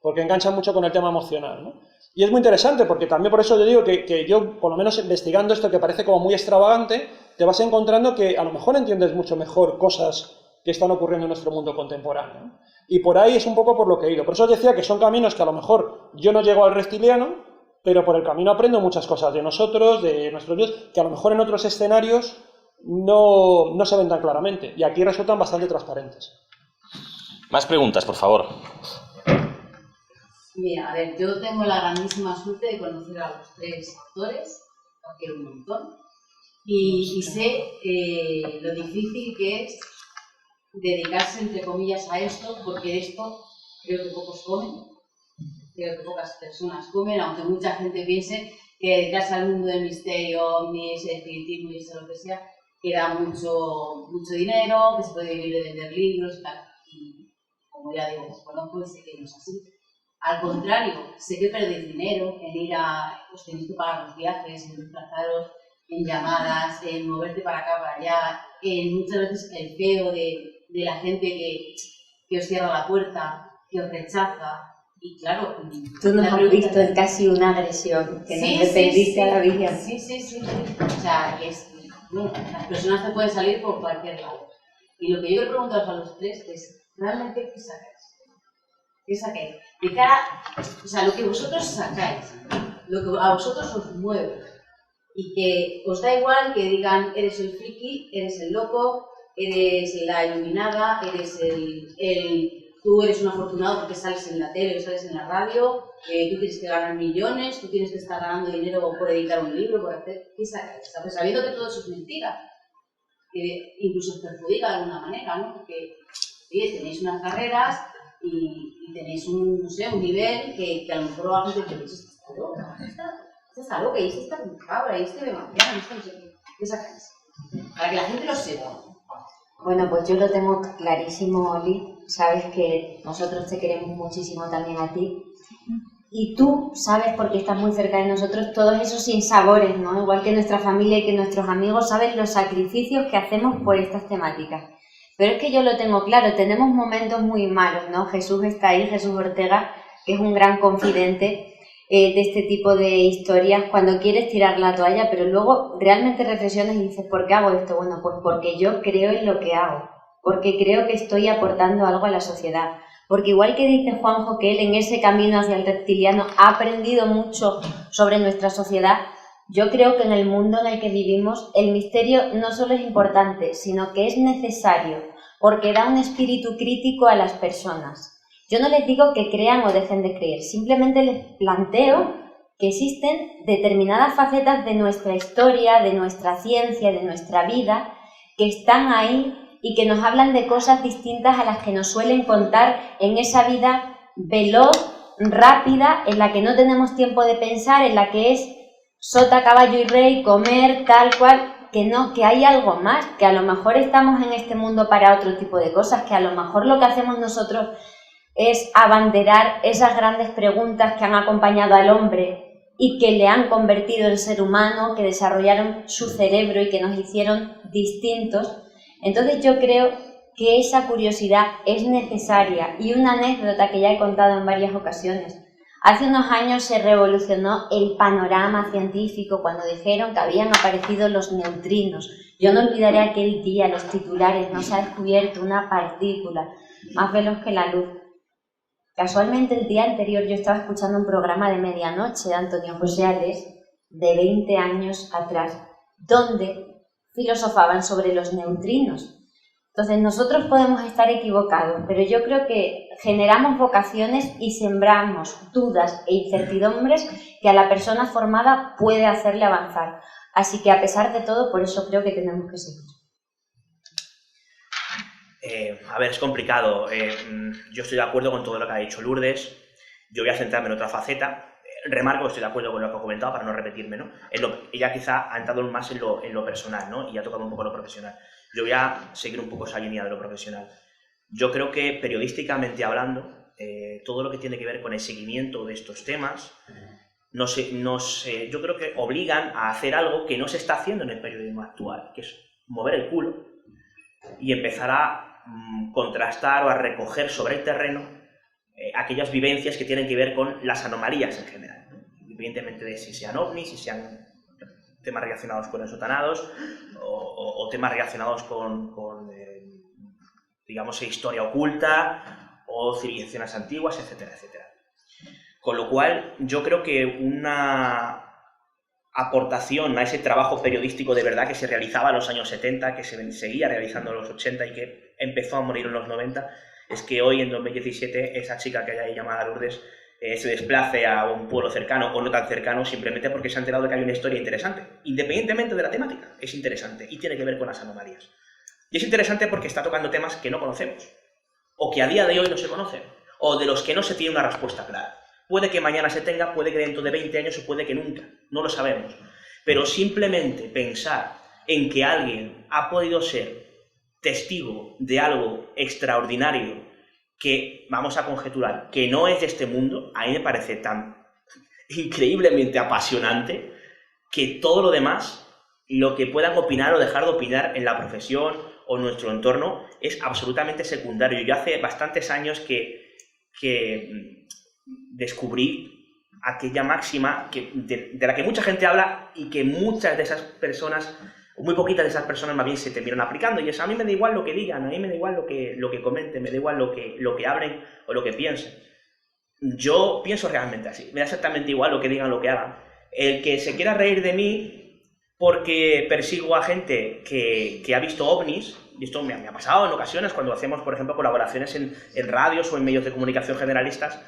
porque enganchan mucho con el tema emocional, ¿no? Y es muy interesante, porque también por eso yo digo que yo, por lo menos investigando esto que parece como muy extravagante, te vas encontrando que a lo mejor entiendes mucho mejor cosas que están ocurriendo en nuestro mundo contemporáneo. Y por ahí es un poco por lo que he ido. Por eso os decía que son caminos que a lo mejor yo no llego al reptiliano, pero por el camino aprendo muchas cosas de nosotros, de nuestros dioses, que a lo mejor en otros escenarios no se ven tan claramente. Y aquí resultan bastante transparentes. Más preguntas, por favor. Mira, a ver, yo tengo la grandísima suerte de conocer a los 3 autores, los quiero un montón, y sé lo difícil que es dedicarse, entre comillas, a esto, porque de esto creo que pocos comen, creo que pocas personas comen, aunque mucha gente piense que dedicarse al mundo del misterio, ovnis, espiritismo y eso, lo que sea, que da mucho dinero, que se puede vivir de vender libros y tal. Y como ya digo, desconozco y sé que no es así. Al contrario, sé que perdéis dinero en ir os tenéis que pagar los viajes, en desplazaros, en llamadas, en moverte para acá, para allá, en muchas veces el feo de la gente que os cierra la puerta, que os rechaza. Y claro, tú nos has visto en casi una agresión, que nos defendiste a la vida. Sí. O sea, bueno, las personas te pueden salir por cualquier lado. Y lo que yo he preguntado a los 3 es, ¿realmente qué sacáis? ¿Qué sacáis? De cara, o sea, lo que vosotros sacáis, lo que a vosotros os mueve, y que os da igual que digan, eres el friki, eres el loco, eres la iluminada, eres tú eres un afortunado porque sales en la tele o sales en la radio, tú tienes que ganar millones, tú tienes que estar ganando dinero por editar un libro, por hacer... ¿Qué sacáis? Pues sabiendo que todo eso es mentira, que incluso os perjudica de alguna manera, ¿no? Porque, oye, tenéis unas carreras y tenéis un nivel que a lo mejor la gente dice, esto está loca, esto está loca, y esto está muy cabra, y esto me mañana, esto no sé qué. ¿Qué sacáis? Para que la gente lo sepa. Bueno, pues yo lo tengo clarísimo, Oli. Sabes que nosotros te queremos muchísimo también a ti. Y tú sabes, porque estás muy cerca de nosotros, todos esos sinsabores, ¿no? Igual que nuestra familia y que nuestros amigos, sabes los sacrificios que hacemos por estas temáticas. Pero es que yo lo tengo claro, tenemos momentos muy malos, ¿no? Jesús está ahí, Jesús Ortega, que es un gran confidente de este tipo de historias, cuando quieres tirar la toalla, pero luego realmente reflexionas y dices, ¿por qué hago esto? Bueno, pues porque yo creo en lo que hago, porque creo que estoy aportando algo a la sociedad, porque igual que dice Juanjo que él en ese camino hacia el reptiliano ha aprendido mucho sobre nuestra sociedad, yo creo que en el mundo en el que vivimos el misterio no solo es importante, sino que es necesario, porque da un espíritu crítico a las personas. Yo no les digo que crean o dejen de creer, simplemente les planteo que existen determinadas facetas de nuestra historia, de nuestra ciencia, de nuestra vida, que están ahí y que nos hablan de cosas distintas a las que nos suelen contar en esa vida veloz, rápida, en la que no tenemos tiempo de pensar, en la que es sota, caballo y rey, comer, tal cual, que no, que hay algo más, que a lo mejor estamos en este mundo para otro tipo de cosas, que a lo mejor lo que hacemos nosotros es abanderar esas grandes preguntas que han acompañado al hombre y que le han convertido en ser humano, que desarrollaron su cerebro y que nos hicieron distintos. Entonces yo creo que esa curiosidad es necesaria, y una anécdota que ya he contado en varias ocasiones. Hace unos años se revolucionó el panorama científico cuando dijeron que habían aparecido los neutrinos. Yo no olvidaré aquel día, los titulares, no se ha descubierto una partícula más veloz que la luz. Casualmente el día anterior yo estaba escuchando un programa de medianoche de Antonio José Ales, de 20 años atrás, donde filosofaban sobre los neutrinos. Entonces nosotros podemos estar equivocados, pero yo creo que generamos vocaciones y sembramos dudas e incertidumbres que a la persona formada puede hacerle avanzar. Así que a pesar de todo, por eso creo que tenemos que seguir. A ver, es complicado. Yo estoy de acuerdo con todo lo que ha dicho Lourdes. Yo voy a centrarme en otra faceta. Remarco que estoy de acuerdo con lo que ha comentado para no repetirme, ¿no? Ella quizá ha entrado más en lo personal, ¿no? Y ha tocado un poco lo profesional. Yo voy a seguir un poco esa línea de lo profesional. Yo creo que periodísticamente hablando, todo lo que tiene que ver con el seguimiento de estos temas, yo creo que obligan a hacer algo que no se está haciendo en el periodismo actual, que es mover el culo y empezar a contrastar o a recoger sobre el terreno aquellas vivencias que tienen que ver con las anomalías en general, ¿no? Evidentemente de si sean ovnis, si sean temas relacionados con ensotanados o temas relacionados con digamos, historia oculta o civilizaciones antiguas, etcétera, etcétera. Con lo cual, yo creo que una aportación a ese trabajo periodístico de verdad que se realizaba en los años 70, que se seguía realizando en los 80 y que empezó a morir en los 90, es que hoy, en 2017, esa chica que hay ahí llamada Lourdes se desplace a un pueblo cercano o no tan cercano simplemente porque se ha enterado de que hay una historia interesante. Independientemente de la temática, es interesante y tiene que ver con las anomalías. Y es interesante porque está tocando temas que no conocemos, o que a día de hoy no se conocen, o de los que no se tiene una respuesta clara. Puede que mañana se tenga, puede que dentro de 20 años o puede que nunca, no lo sabemos. Pero simplemente pensar en que alguien ha podido ser testigo de algo extraordinario que, vamos a conjeturar, que no es de este mundo, a mí me parece tan increíblemente apasionante que todo lo demás, lo que puedan opinar o dejar de opinar en la profesión o en nuestro entorno, es absolutamente secundario. Yo hace bastantes años que descubrí aquella máxima de la que mucha gente habla y que muchas de esas personas, muy poquitas de esas personas más bien se terminan aplicando, y es: a mí me da igual lo que digan, a mí me da igual lo que comenten, me da igual lo que hablen o lo que piensen. Yo pienso realmente así, me da exactamente igual lo que digan, lo que hagan. El que se quiera reír de mí porque persigo a gente que ha visto ovnis, y esto me ha pasado en ocasiones cuando hacemos, por ejemplo, colaboraciones en radios o en medios de comunicación generalistas,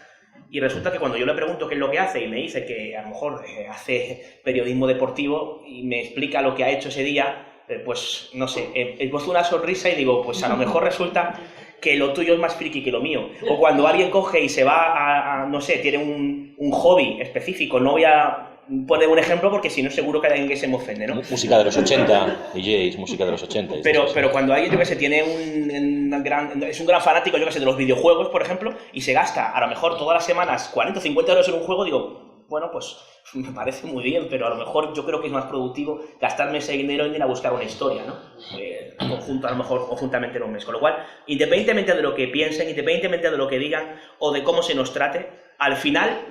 y resulta que cuando yo le pregunto qué es lo que hace y me dice que a lo mejor hace periodismo deportivo y me explica lo que ha hecho ese día, pues no sé, esbozo una sonrisa y digo, pues a lo mejor resulta que lo tuyo es más friki que lo mío. O cuando alguien coge y se va no sé, tiene un hobby específico, no voy a poner un ejemplo porque si no seguro que hay alguien que se me ofende, ¿no? Música de los 80, DJs, música de los 80. Pero cuando alguien, yo que sé, tiene es un gran fanático, yo que sé, de los videojuegos, por ejemplo, y se gasta a lo mejor todas las semanas 40 o 50 euros en un juego, digo, bueno, pues me parece muy bien, pero a lo mejor yo creo que es más productivo gastarme ese dinero en ir a buscar una historia, ¿no? A lo mejor conjuntamente en un mes. Con lo cual, independientemente de lo que piensen, independientemente de lo que digan o de cómo se nos trate, al final,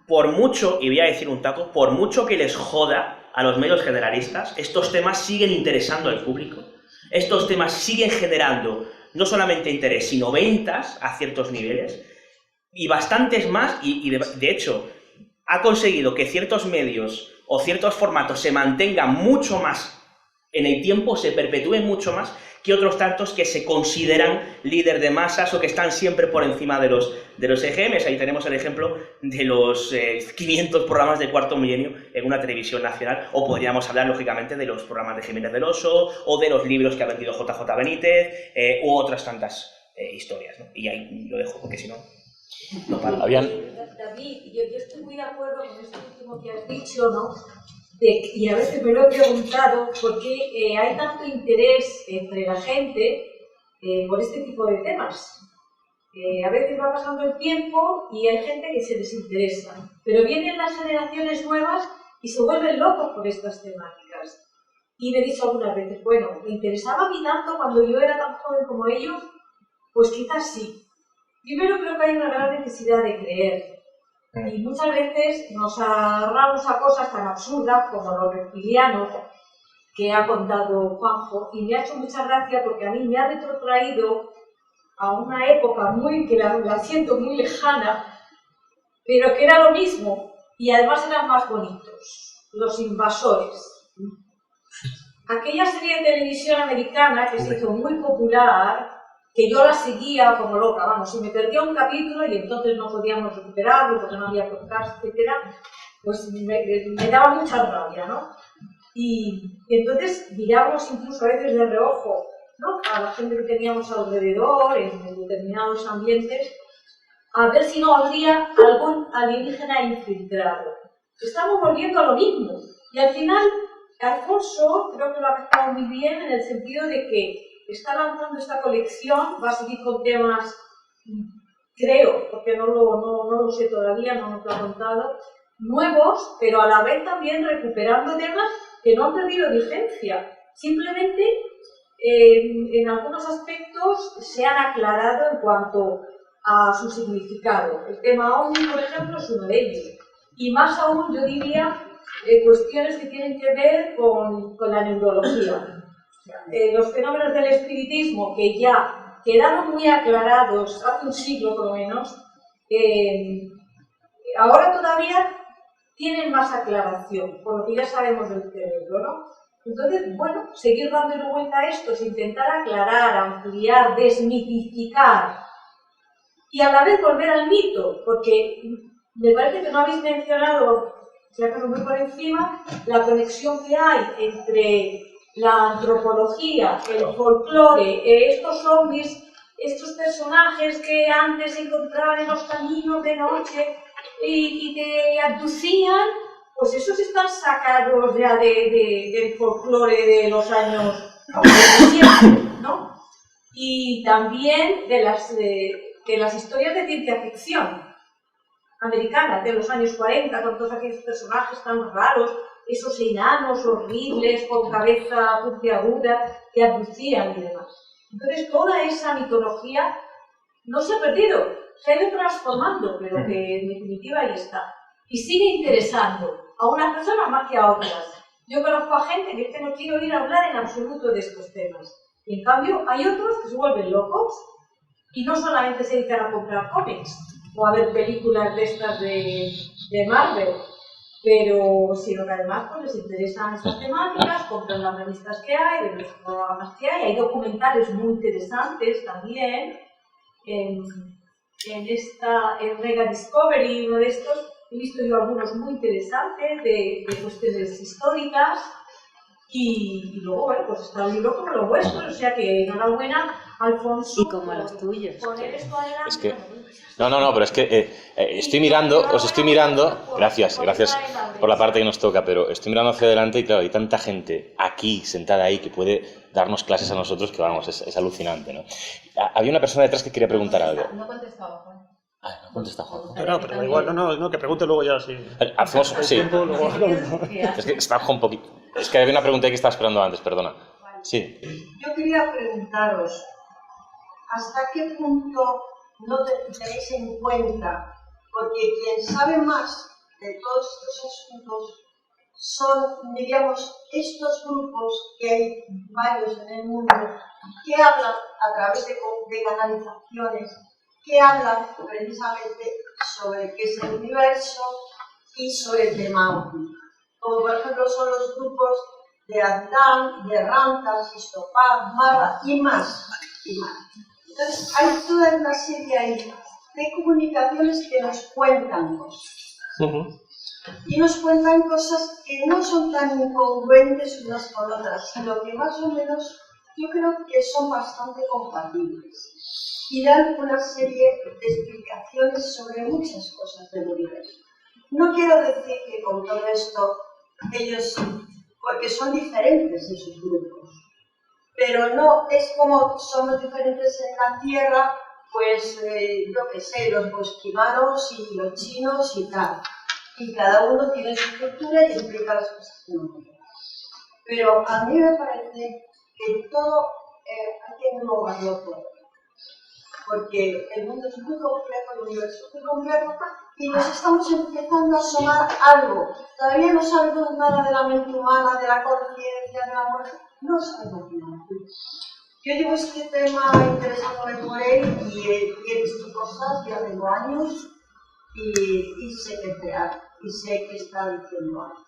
por mucho, y voy a decir un taco, por mucho que les joda a los medios generalistas, estos temas siguen interesando al público. Estos temas siguen generando no solamente interés, sino ventas a ciertos niveles, y bastantes más, y de hecho ha conseguido que ciertos medios o ciertos formatos se mantengan mucho más en el tiempo, se perpetúen mucho más que otros tantos que se consideran líder de masas o que están siempre por encima de los EGMs. Ahí tenemos el ejemplo de los 500 programas de Cuarto Milenio en una televisión nacional, o podríamos hablar, lógicamente, de los programas de Jiménez del Oso, o de los libros que ha vendido JJ Benítez, u otras tantas historias, ¿no? Y ahí lo dejo, porque si no, no paro. David, yo estoy muy de acuerdo con esto último que has dicho, ¿no? Y a veces me lo he preguntado por qué hay tanto interés entre la gente por este tipo de temas. A veces va pasando el tiempo y hay gente que se desinteresa, pero vienen las generaciones nuevas y se vuelven locos por estas temáticas. Y me he dicho algunas veces, bueno, ¿me interesaba a mí tanto cuando yo era tan joven como ellos? Pues quizás sí. Primero creo que hay una gran necesidad de creer. Y muchas veces nos agarramos a cosas tan absurdas como los reptilianos que ha contado Juanjo, y me ha hecho mucha gracia porque a mí me ha retrotraído a una época que la siento muy lejana, pero que era lo mismo y además eran más bonitos, los invasores. Aquella serie de televisión americana que se hizo muy popular, que yo la seguía como loca, vamos, si me perdía un capítulo y entonces no podíamos recuperarlo porque no había podcast, etcétera, pues me daba mucha rabia, ¿no? Y entonces mirábamos incluso a veces de reojo, ¿no?, a la gente que teníamos alrededor, en determinados ambientes, a ver si no habría algún alienígena infiltrado. Estamos volviendo a lo mismo. Y al final, Alfonso creo que lo ha captado muy bien en el sentido de que está lanzando esta colección, va a seguir con temas, creo, porque no lo sé todavía, no nos lo ha contado, nuevos, pero a la vez también recuperando temas que no han perdido vigencia. Simplemente, en algunos aspectos se han aclarado en cuanto a su significado. El tema OVNI, por ejemplo, es uno de ellos. Y más aún, yo diría, cuestiones que tienen que ver con la neurología. Los fenómenos del espiritismo, que ya quedaron muy aclarados hace un siglo por lo menos, ahora todavía tienen más aclaración, por lo que ya sabemos del cerebro, ¿no? Entonces, bueno, seguir dándole vuelta a esto, es intentar aclarar, ampliar, desmitificar y a la vez volver al mito, porque me parece que no habéis mencionado, si acaso muy por encima, la conexión que hay entre la antropología, el folclore, estos zombies, estos personajes que antes se encontraban en los caminos de noche y te abducían, pues esos están sacados ya del folclore de los años 70, ¿no? Y también de las historias de ciencia ficción americanas de los años 40, con todos aquellos personajes tan raros, esos enanos horribles con cabeza puntiaguda que abducían y demás. Entonces toda esa mitología no se ha perdido, se ha ido transformando, pero que en definitiva ahí está. Y sigue interesando a unas personas más que a otras. Yo conozco a gente que es que no quiere oír hablar en absoluto de estos temas. Y en cambio hay otros que se vuelven locos y no solamente se dedican a comprar cómics o a ver películas de estas de Marvel, pero sino que además pues, les interesan estas temáticas, compran las revistas que hay, ven los programas que hay documentales muy interesantes también. En Mega Discovery, uno de estos, he visto yo algunos muy interesantes de cuestiones históricas y luego, bueno, pues está un libro como los vuestros, o sea que enhorabuena, Alfonso. Y como los tuyos. Poner esto adelante. Es que... No, pero es que estoy mirando, os estoy mirando, gracias por la parte que nos toca, pero estoy mirando hacia adelante y claro, hay tanta gente aquí, sentada ahí, que puede darnos clases a nosotros que vamos, es alucinante, ¿no? Había una persona detrás que quería preguntar algo. No contestaba, Juan. Ah, no contesta Juan. No, pero da igual, no, que pregunte luego ya si... Hacemos, hay sí. tiempo, luego... Es que estaba un poquito... Es que había una pregunta que estaba esperando antes, perdona. Sí. Yo quería preguntaros, ¿hasta qué punto no tenéis en cuenta? Porque quien sabe más de todos estos asuntos son, diríamos, estos grupos que hay varios en el mundo que hablan a través de canalizaciones, que hablan precisamente sobre qué es el universo y sobre el tema oculto. Como por ejemplo son los grupos de Adán, de Rantas, Istopaz, Marra y más. Entonces hay toda una serie ahí de comunicaciones que nos cuentan cosas. Y nos cuentan cosas que no son tan incongruentes unas con otras, sino que más o menos yo creo que son bastante compatibles. Y dan una serie de explicaciones sobre muchas cosas del universo. No quiero decir que con todo esto ellos, porque son diferentes esos grupos, pero no es como somos diferentes en la Tierra, pues yo qué sé, los bosquimanos y los chinos y tal. Y cada uno tiene su cultura y explica las cosas que no quiere. Pero a mí me parece que todo hay que englobarlo todo. Porque el mundo es muy complejo, el universo es muy complejo y nos estamos empezando a asomar algo. Todavía no sabemos nada de la mente humana, de la conciencia, de la muerte. No sabemos nada. Yo llevo este tema interesándome por él y he visto cosas, ya tengo años y sé que es real y sé que está diciendo algo.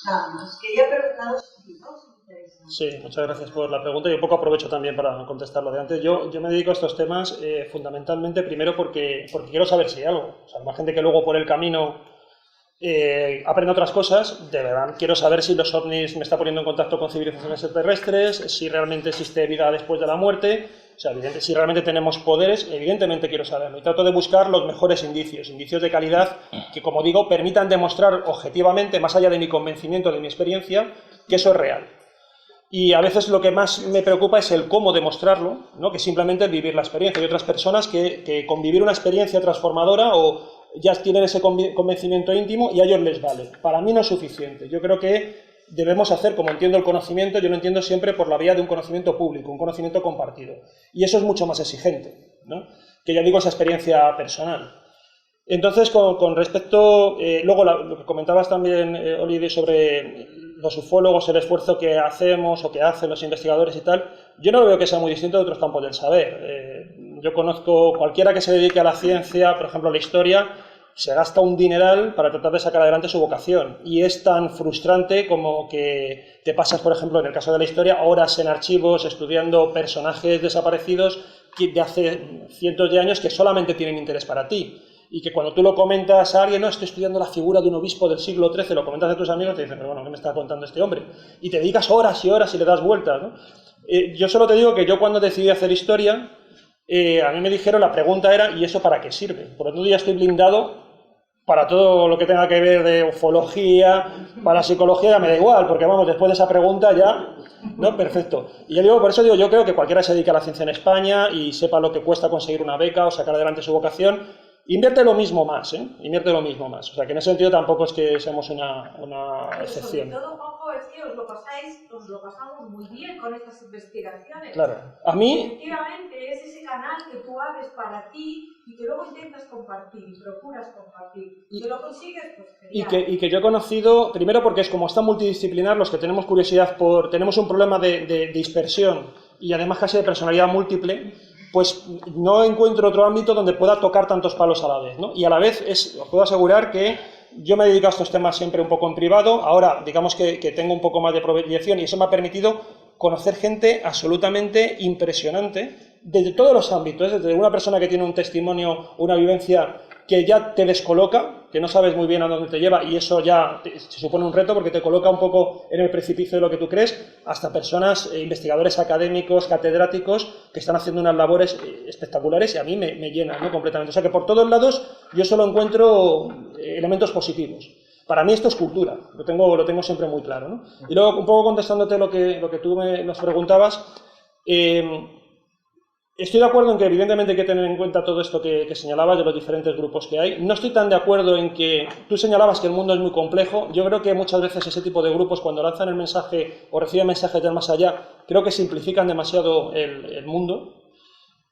Nada más. Quería preguntaros si no os interesa. Sí, muchas gracias por la pregunta y un poco aprovecho también para contestar lo de antes. Yo me dedico a estos temas fundamentalmente primero porque quiero saber si hay algo. O sea, hay más gente que luego por el camino aprende otras cosas. De verdad, quiero saber si los ovnis me está poniendo en contacto con civilizaciones extraterrestres, si realmente existe vida después de la muerte. O sea, si realmente tenemos poderes, evidentemente quiero saberlo. Y trato de buscar los mejores indicios de calidad que, como digo, permitan demostrar objetivamente, más allá de mi convencimiento, de mi experiencia, que eso es real. Y a veces lo que más me preocupa es el cómo demostrarlo, ¿no? Que simplemente el vivir la experiencia. Hay otras personas que con vivir una experiencia transformadora o ya tienen ese convencimiento íntimo y a ellos les vale. Para mí no es suficiente. Yo creo que debemos hacer, como entiendo el conocimiento, yo lo entiendo siempre por la vía de un conocimiento público, un conocimiento compartido. Y eso es mucho más exigente, ¿no? Que ya digo, esa experiencia personal. Entonces, con respecto, luego lo que comentabas también, Oli, sobre los ufólogos, el esfuerzo que hacemos o que hacen los investigadores y tal, yo no veo que sea muy distinto de otros campos del saber. Yo conozco cualquiera que se dedique a la ciencia, por ejemplo a la historia, se gasta un dineral para tratar de sacar adelante su vocación. Y es tan frustrante como que te pasas, por ejemplo, en el caso de la historia, horas en archivos estudiando personajes desaparecidos de hace cientos de años que solamente tienen interés para ti. Y que cuando tú lo comentas a alguien, no, estoy estudiando la figura de un obispo del siglo XIII, lo comentas a tus amigos, te dicen, pero bueno, ¿qué me está contando este hombre? Y te dedicas horas y horas y le das vueltas, ¿no? Yo solo te digo que yo cuando decidí hacer historia, a mí me dijeron, la pregunta era, ¿y eso para qué sirve? Por lo tanto, ya estoy blindado para todo lo que tenga que ver de ufología, para psicología, ya me da igual, porque vamos, después de esa pregunta ya, ¿no? Perfecto. Y ya digo, por eso digo, yo creo que cualquiera se dedica a la ciencia en España y sepa lo que cuesta conseguir una beca o sacar adelante su vocación, invierte lo mismo más, ¿eh? Invierte lo mismo más. O sea, que en ese sentido tampoco es que seamos una excepción. Sobre todo, Juanjo, es que os lo pasamos muy bien con estas investigaciones. Claro. A mí... Efectivamente, es ese canal que tú abres para ti y que luego intentas compartir y procuras compartir. Y que lo consigues, pues genial. Y que yo he conocido, primero porque es como está multidisciplinar, los que tenemos curiosidad tenemos un problema de dispersión y además casi de personalidad múltiple, pues no encuentro otro ámbito donde pueda tocar tantos palos a la vez, ¿no? Y a la vez os puedo asegurar que yo me he dedicado a estos temas siempre un poco en privado, ahora digamos que tengo un poco más de proyección y eso me ha permitido conocer gente absolutamente impresionante desde todos los ámbitos, desde una persona que tiene un testimonio, una vivencia que ya te descoloca, que no sabes muy bien a dónde te lleva y eso ya se supone un reto porque te coloca un poco en el precipicio de lo que tú crees, hasta personas, investigadores académicos, catedráticos, que están haciendo unas labores espectaculares y a mí me llenan, ¿no? Completamente. O sea que por todos lados yo solo encuentro elementos positivos. Para mí esto es cultura, lo tengo siempre muy claro, ¿no? Y luego, un poco contestándote lo que tú nos preguntabas, estoy de acuerdo en que evidentemente hay que tener en cuenta todo esto que señalabas de los diferentes grupos que hay. No estoy tan de acuerdo en que tú señalabas que el mundo es muy complejo. Yo creo que muchas veces ese tipo de grupos cuando lanzan el mensaje o reciben mensajes del más allá, creo que simplifican demasiado el mundo.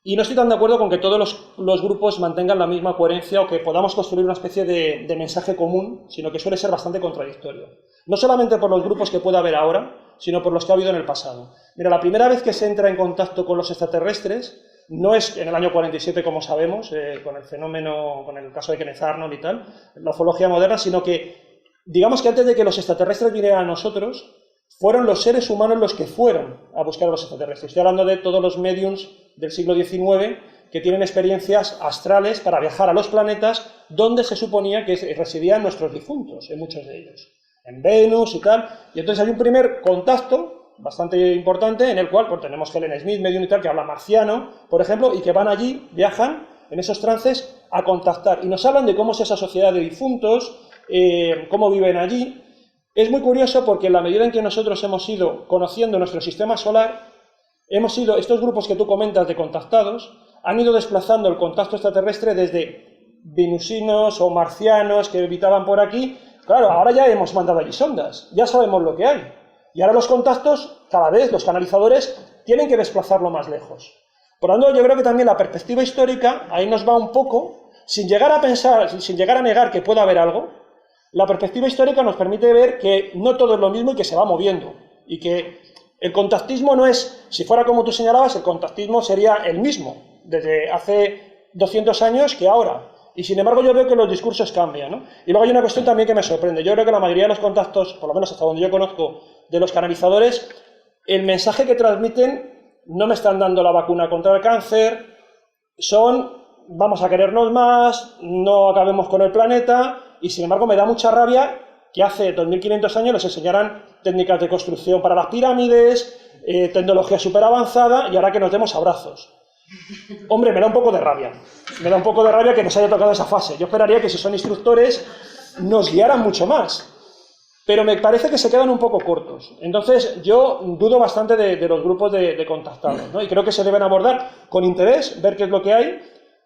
Y no estoy tan de acuerdo con que todos los grupos mantengan la misma coherencia o que podamos construir una especie de mensaje común, sino que suele ser bastante contradictorio. No solamente por los grupos que pueda haber ahora, sino por los que ha habido en el pasado. Mira, la primera vez que se entra en contacto con los extraterrestres no es en el año 47, como sabemos, con el fenómeno, con el caso de Kenneth Arnold y tal, la ufología moderna, sino que, digamos que antes de que los extraterrestres vinieran a nosotros, fueron los seres humanos los que fueron a buscar a los extraterrestres. Estoy hablando de todos los mediums del siglo XIX que tienen experiencias astrales para viajar a los planetas donde se suponía que residían nuestros difuntos, en muchos de ellos, en Venus y tal. Y entonces hay un primer contacto bastante importante en el cual pues, tenemos Helen Smith, medium y tal, que habla marciano, por ejemplo, y que van allí, viajan en esos trances a contactar. Y nos hablan de cómo es esa sociedad de difuntos, cómo viven allí. Es muy curioso porque en la medida en que nosotros hemos ido conociendo nuestro sistema solar, estos grupos que tú comentas de contactados, han ido desplazando el contacto extraterrestre desde venusinos o marcianos que habitaban por aquí. Claro, ahora ya hemos mandado allí sondas, ya sabemos lo que hay. Y ahora los contactos, cada vez los canalizadores, tienen que desplazarlo más lejos. Por lo tanto, yo creo que también la perspectiva histórica ahí nos va un poco, sin llegar a pensar, sin llegar a negar que pueda haber algo. La perspectiva histórica nos permite ver que no todo es lo mismo y que se va moviendo. Y que el contactismo no es, si fuera como tú señalabas, el contactismo sería el mismo, desde hace 200 años que ahora. Y sin embargo yo veo que los discursos cambian, ¿no? Y luego hay una cuestión también que me sorprende. Yo creo que la mayoría de los contactos, por lo menos hasta donde yo conozco, de los canalizadores, el mensaje que transmiten, no me están dando la vacuna contra el cáncer, vamos a querernos más, no acabemos con el planeta. Y sin embargo me da mucha rabia que hace 2500 años les enseñaran técnicas de construcción para las pirámides, tecnología súper avanzada y ahora que nos demos abrazos. Hombre, me da un poco de rabia. Me da un poco de rabia que nos haya tocado esa fase. Yo esperaría que si son instructores nos guiaran mucho más. Pero me parece que se quedan un poco cortos. Entonces yo dudo bastante de los grupos de contactados, ¿no? Y creo que se deben abordar con interés, ver qué es lo que hay.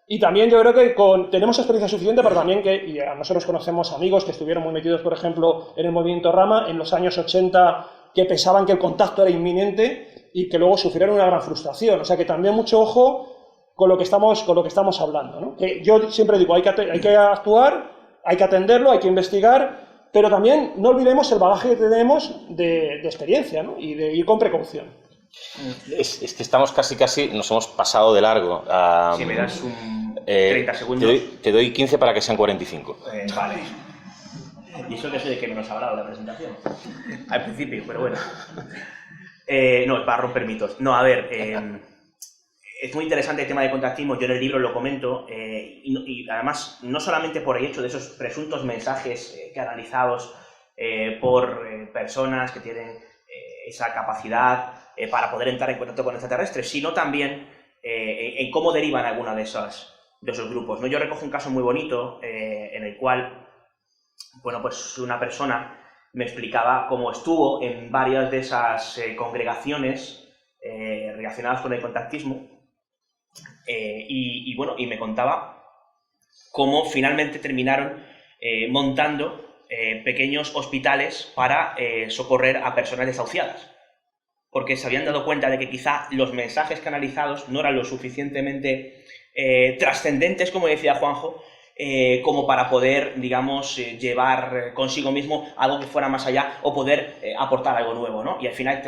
Y también yo creo que tenemos experiencia suficiente para también y a nosotros conocemos amigos que estuvieron muy metidos, por ejemplo, en el movimiento Rama en los años 80, que pensaban que el contacto era inminente y que luego sufrieron una gran frustración. O sea que también mucho ojo con lo que estamos hablando, ¿no? Que yo siempre digo, hay que actuar, hay que atenderlo, hay que investigar, pero también no olvidemos el bagaje que tenemos de experiencia, ¿no? Y de ir con precaución. Es que estamos casi, nos hemos pasado de largo. Si me das un 30 segundos... Te doy 15 para que sean 45. Vale. Y eso que sé de qué menos hablado la presentación. Al principio, pero bueno. No, es para romper mitos. No, a ver, es muy interesante el tema de contactismo. Yo en el libro lo comento y además no solamente por el hecho de esos presuntos mensajes canalizados por personas que tienen esa capacidad para poder entrar en contacto con extraterrestres, sino también en cómo derivan alguna de esos grupos, ¿no? Yo recojo un caso muy bonito en el cual, bueno, pues una persona me explicaba cómo estuvo en varias de esas congregaciones relacionadas con el contactismo y me contaba cómo finalmente terminaron montando pequeños hospitales para socorrer a personas desahuciadas, porque se habían dado cuenta de que quizá los mensajes canalizados no eran lo suficientemente trascendentes, como decía Juanjo, como para poder, digamos, llevar consigo mismo algo que fuera más allá o poder aportar algo nuevo, ¿no? Y al final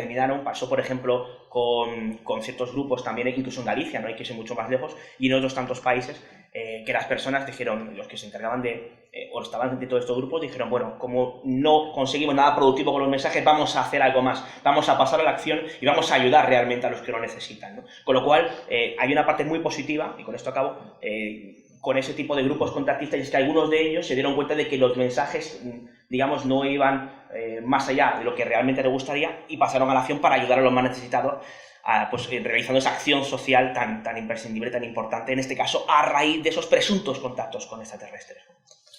pasó por ejemplo con ciertos grupos también, incluso en Galicia, no hay que irse mucho más lejos, y en otros tantos países, que las personas dijeron, los que se encargaban o estaban dentro de estos grupos, dijeron, bueno, como no conseguimos nada productivo con los mensajes, vamos a hacer algo más, vamos a pasar a la acción y vamos a ayudar realmente a los que lo necesitan, ¿no? Con lo cual, hay una parte muy positiva, y con esto acabo, con ese tipo de grupos contactistas, y es que algunos de ellos se dieron cuenta de que los mensajes, digamos, no iban más allá de lo que realmente les gustaría y pasaron a la acción para ayudar a los más necesitados, realizando esa acción social tan imprescindible, tan importante, en este caso, a raíz de esos presuntos contactos con extraterrestres.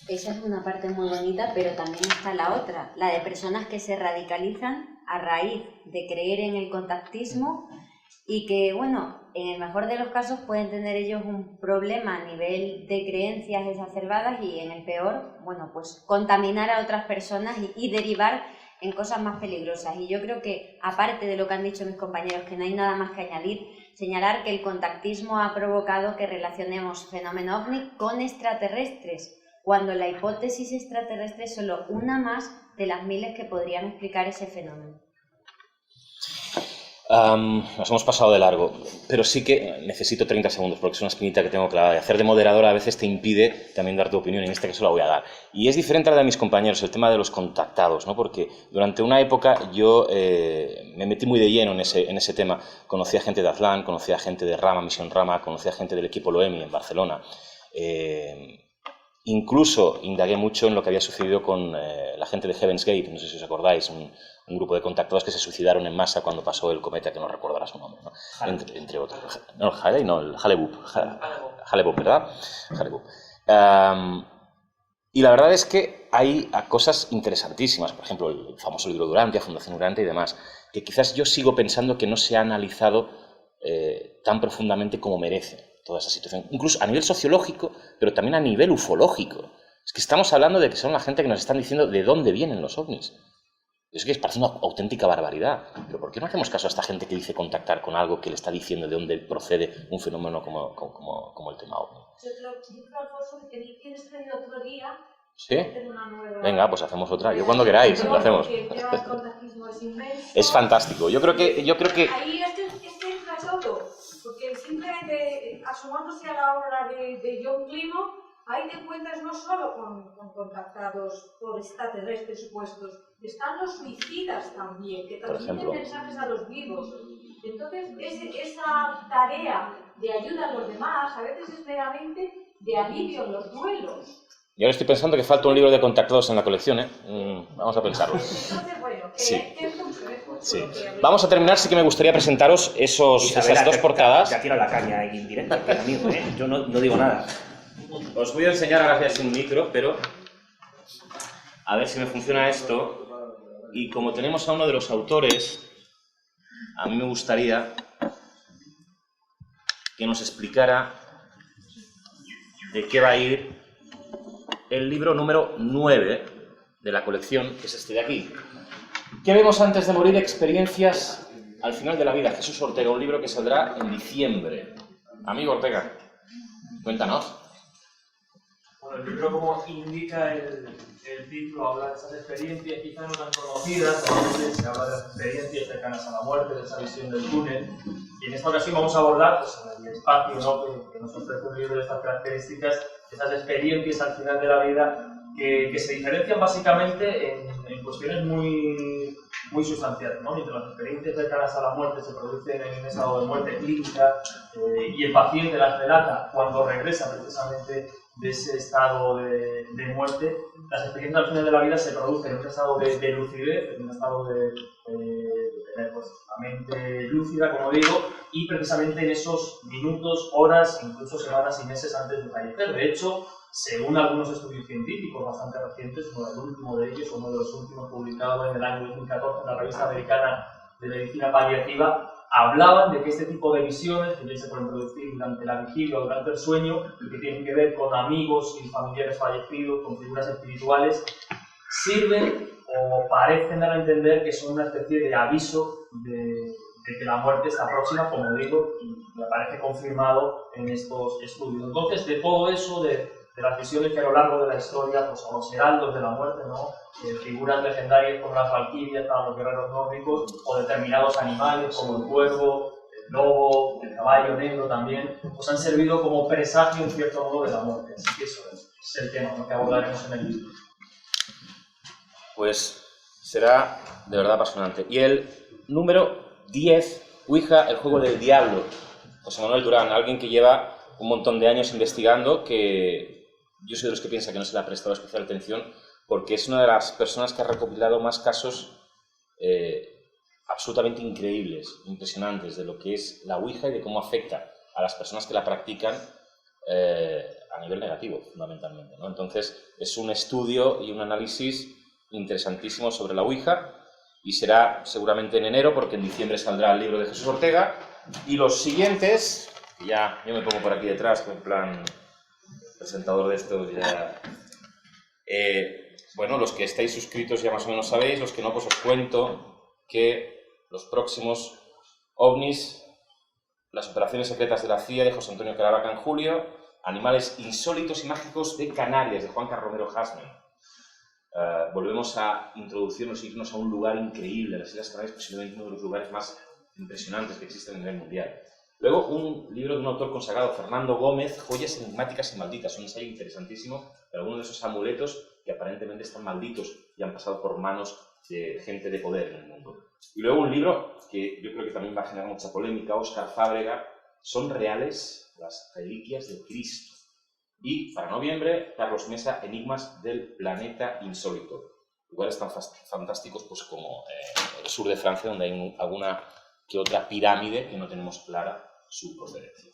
Esa es una parte muy bonita, pero también está la otra, la de personas que se radicalizan a raíz de creer en el contactismo y que, bueno, en el mejor de los casos pueden tener ellos un problema a nivel de creencias exacerbadas y en el peor, bueno, pues contaminar a otras personas y derivar en cosas más peligrosas. Y yo creo que, aparte de lo que han dicho mis compañeros, que no hay nada más que añadir, señalar que el contactismo ha provocado que relacionemos fenómeno ovni con extraterrestres, cuando la hipótesis extraterrestre es solo una más de las miles que podrían explicar ese fenómeno. Nos hemos pasado de largo, pero sí que necesito 30 segundos porque es una espinita que tengo clavada. Y hacer de moderadora a veces te impide también dar tu opinión, y en este caso la voy a dar. Y es diferente a la de mis compañeros, el tema de los contactados, ¿no? Porque durante una época yo me metí muy de lleno en ese tema. Conocí a gente de Aztlán, conocí a gente de Rama, Misión Rama, conocí a gente del equipo Loemi en Barcelona. Incluso indagué mucho en lo que había sucedido con la gente de Heaven's Gate, no sé si os acordáis, un grupo de contactados que se suicidaron en masa cuando pasó el cometa, que no recordará su nombre, ¿no? Entre otros. No, el Halley, no, el Hale-Bopp. Hale-Bopp, ¿verdad? Hale-Bopp. Y la verdad es que hay cosas interesantísimas, por ejemplo, el famoso libro Durantia, Fundación Urantia y demás, que quizás yo sigo pensando que no se ha analizado tan profundamente como merece toda esa situación, incluso a nivel sociológico, pero también a nivel ufológico. Es que estamos hablando de que son la gente que nos están diciendo de dónde vienen los ovnis. Es que parece una auténtica barbaridad. Pero ¿por qué no hacemos caso a esta gente que dice contactar con algo que le está diciendo de dónde procede un fenómeno como el tema ovni? Yo creo, Alfonso, que tienes traído otro día. ¿Sí? Venga, pues hacemos otra. Yo cuando queráis, lo hacemos. Es fantástico. Yo creo que... Ahí este entra todo, porque simplemente asomándose a la obra de John Climo, ahí te encuentras no solo con contactados por extraterrestres supuestos, están los suicidas también, que transmiten mensajes a los vivos. Entonces, esa tarea de ayuda a los demás, a veces es meramente de alivio en los duelos. Yo ahora estoy pensando que falta un libro de contactados en la colección, ¿eh? Vamos a pensarlo. Entonces, bueno, sí. Sí. Vamos a terminar, sí que me gustaría presentaros esas dos portadas. Te ha tirado la caña ahí en directo, amigo, ¿eh? Yo no digo nada. Os voy a enseñar ahora sin un micro, pero a ver si me funciona esto. Y como tenemos a uno de los autores, a mí me gustaría que nos explicara de qué va a ir el libro número 9 de la colección, que es este de aquí. ¿Qué vemos antes de morir? Experiencias al final de la vida. Jesús Ortega, un libro que saldrá en diciembre. Amigo Ortega, cuéntanos. Bueno, el libro, como indica el título, habla de esas experiencias quizás no tan conocidas. Normalmente se habla de las experiencias cercanas a la muerte, de esa visión del túnel. Y en esta ocasión vamos a abordar, pues, en el espacio, ¿no?, que nos ofrece un libro de estas características, esas experiencias al final de la vida que se diferencian básicamente en cuestiones muy sustanciales, ¿no? Mientras las experiencias cercanas a la muerte se producen en un estado de muerte clínica y el paciente las relata cuando regresa precisamente de ese estado de muerte, las experiencias al final de la vida se producen en un estado de lucidez, en un estado de tener, pues, la mente lúcida, como digo, y precisamente en esos minutos, horas, incluso semanas y meses antes de fallecer. De hecho, según algunos estudios científicos bastante recientes, como el último de ellos, uno de los últimos publicados en el año 2014 en la revista americana de medicina paliativa, hablaban de que este tipo de visiones, que se pueden producir durante la vigilia o durante el sueño, y que tienen que ver con amigos y familiares fallecidos, con figuras espirituales, sirven o parecen dar a entender que son una especie de aviso de que la muerte está próxima, como digo, y me parece confirmado en estos estudios. Entonces, de todo eso, de las visiones que a lo largo de la historia, pues, a los heraldos de la muerte, ¿no?, figuras legendarias como las valquirias para los guerreros nórdicos, o determinados animales como el cuervo, el lobo, el caballo negro también, pues han servido como presagio en cierto modo de la muerte. Así que eso es el tema, ¿no?, que abordaremos en el libro. Pues será de verdad apasionante. Y el número 10, Ouija, el juego del diablo. José Manuel Durán, alguien que lleva un montón de años investigando, que yo soy de los que piensa que no se le ha prestado especial atención, porque es una de las personas que ha recopilado más casos absolutamente increíbles, impresionantes, de lo que es la Ouija y de cómo afecta a las personas que la practican a nivel negativo, fundamentalmente, ¿no? Entonces, es un estudio y un análisis interesantísimo sobre la Ouija, y será seguramente en enero, porque en diciembre saldrá el libro de Jesús Ortega, y los siguientes, ya yo me pongo por aquí detrás, en plan presentador de esto, ya... bueno, los que estáis suscritos ya más o menos sabéis, los que no, pues os cuento que los próximos OVNIs, las operaciones secretas de la CIA de José Antonio Caravaca en julio, Animales insólitos y mágicos de Canarias de Juan Carlos Romero Hasman. Volvemos a introducirnos e irnos a un lugar increíble, las Islas Canarias, posiblemente uno de los lugares más impresionantes que existen a nivel mundial. Luego, un libro de un autor consagrado, Fernando Gómez, Joyas enigmáticas y malditas, un ensayo interesantísimo de algunos de esos amuletos que aparentemente están malditos y han pasado por manos de gente de poder en el mundo. Y luego un libro que yo creo que también va a generar mucha polémica, Óscar Fábrega, ¿son reales las reliquias de Cristo? Y para noviembre, Carlos Mesa, Enigmas del planeta insólito. Lugares tan fantásticos pues, como el sur de Francia, donde hay alguna que otra pirámide que no tenemos clara su procedencia.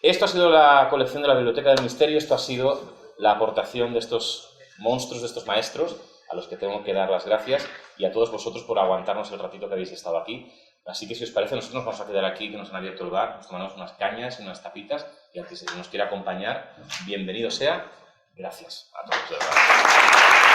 Esto ha sido la colección de la Biblioteca del Misterio, esto ha sido la aportación de estos monstruos, de estos maestros, a los que tengo que dar las gracias, y a todos vosotros por aguantarnos el ratito que habéis estado aquí. Así que si os parece, nosotros nos vamos a quedar aquí, que nos han abierto el bar, nos tomamos unas cañas y unas tapitas, y al que nos quiera acompañar, bienvenido sea. Gracias a todos, de verdad.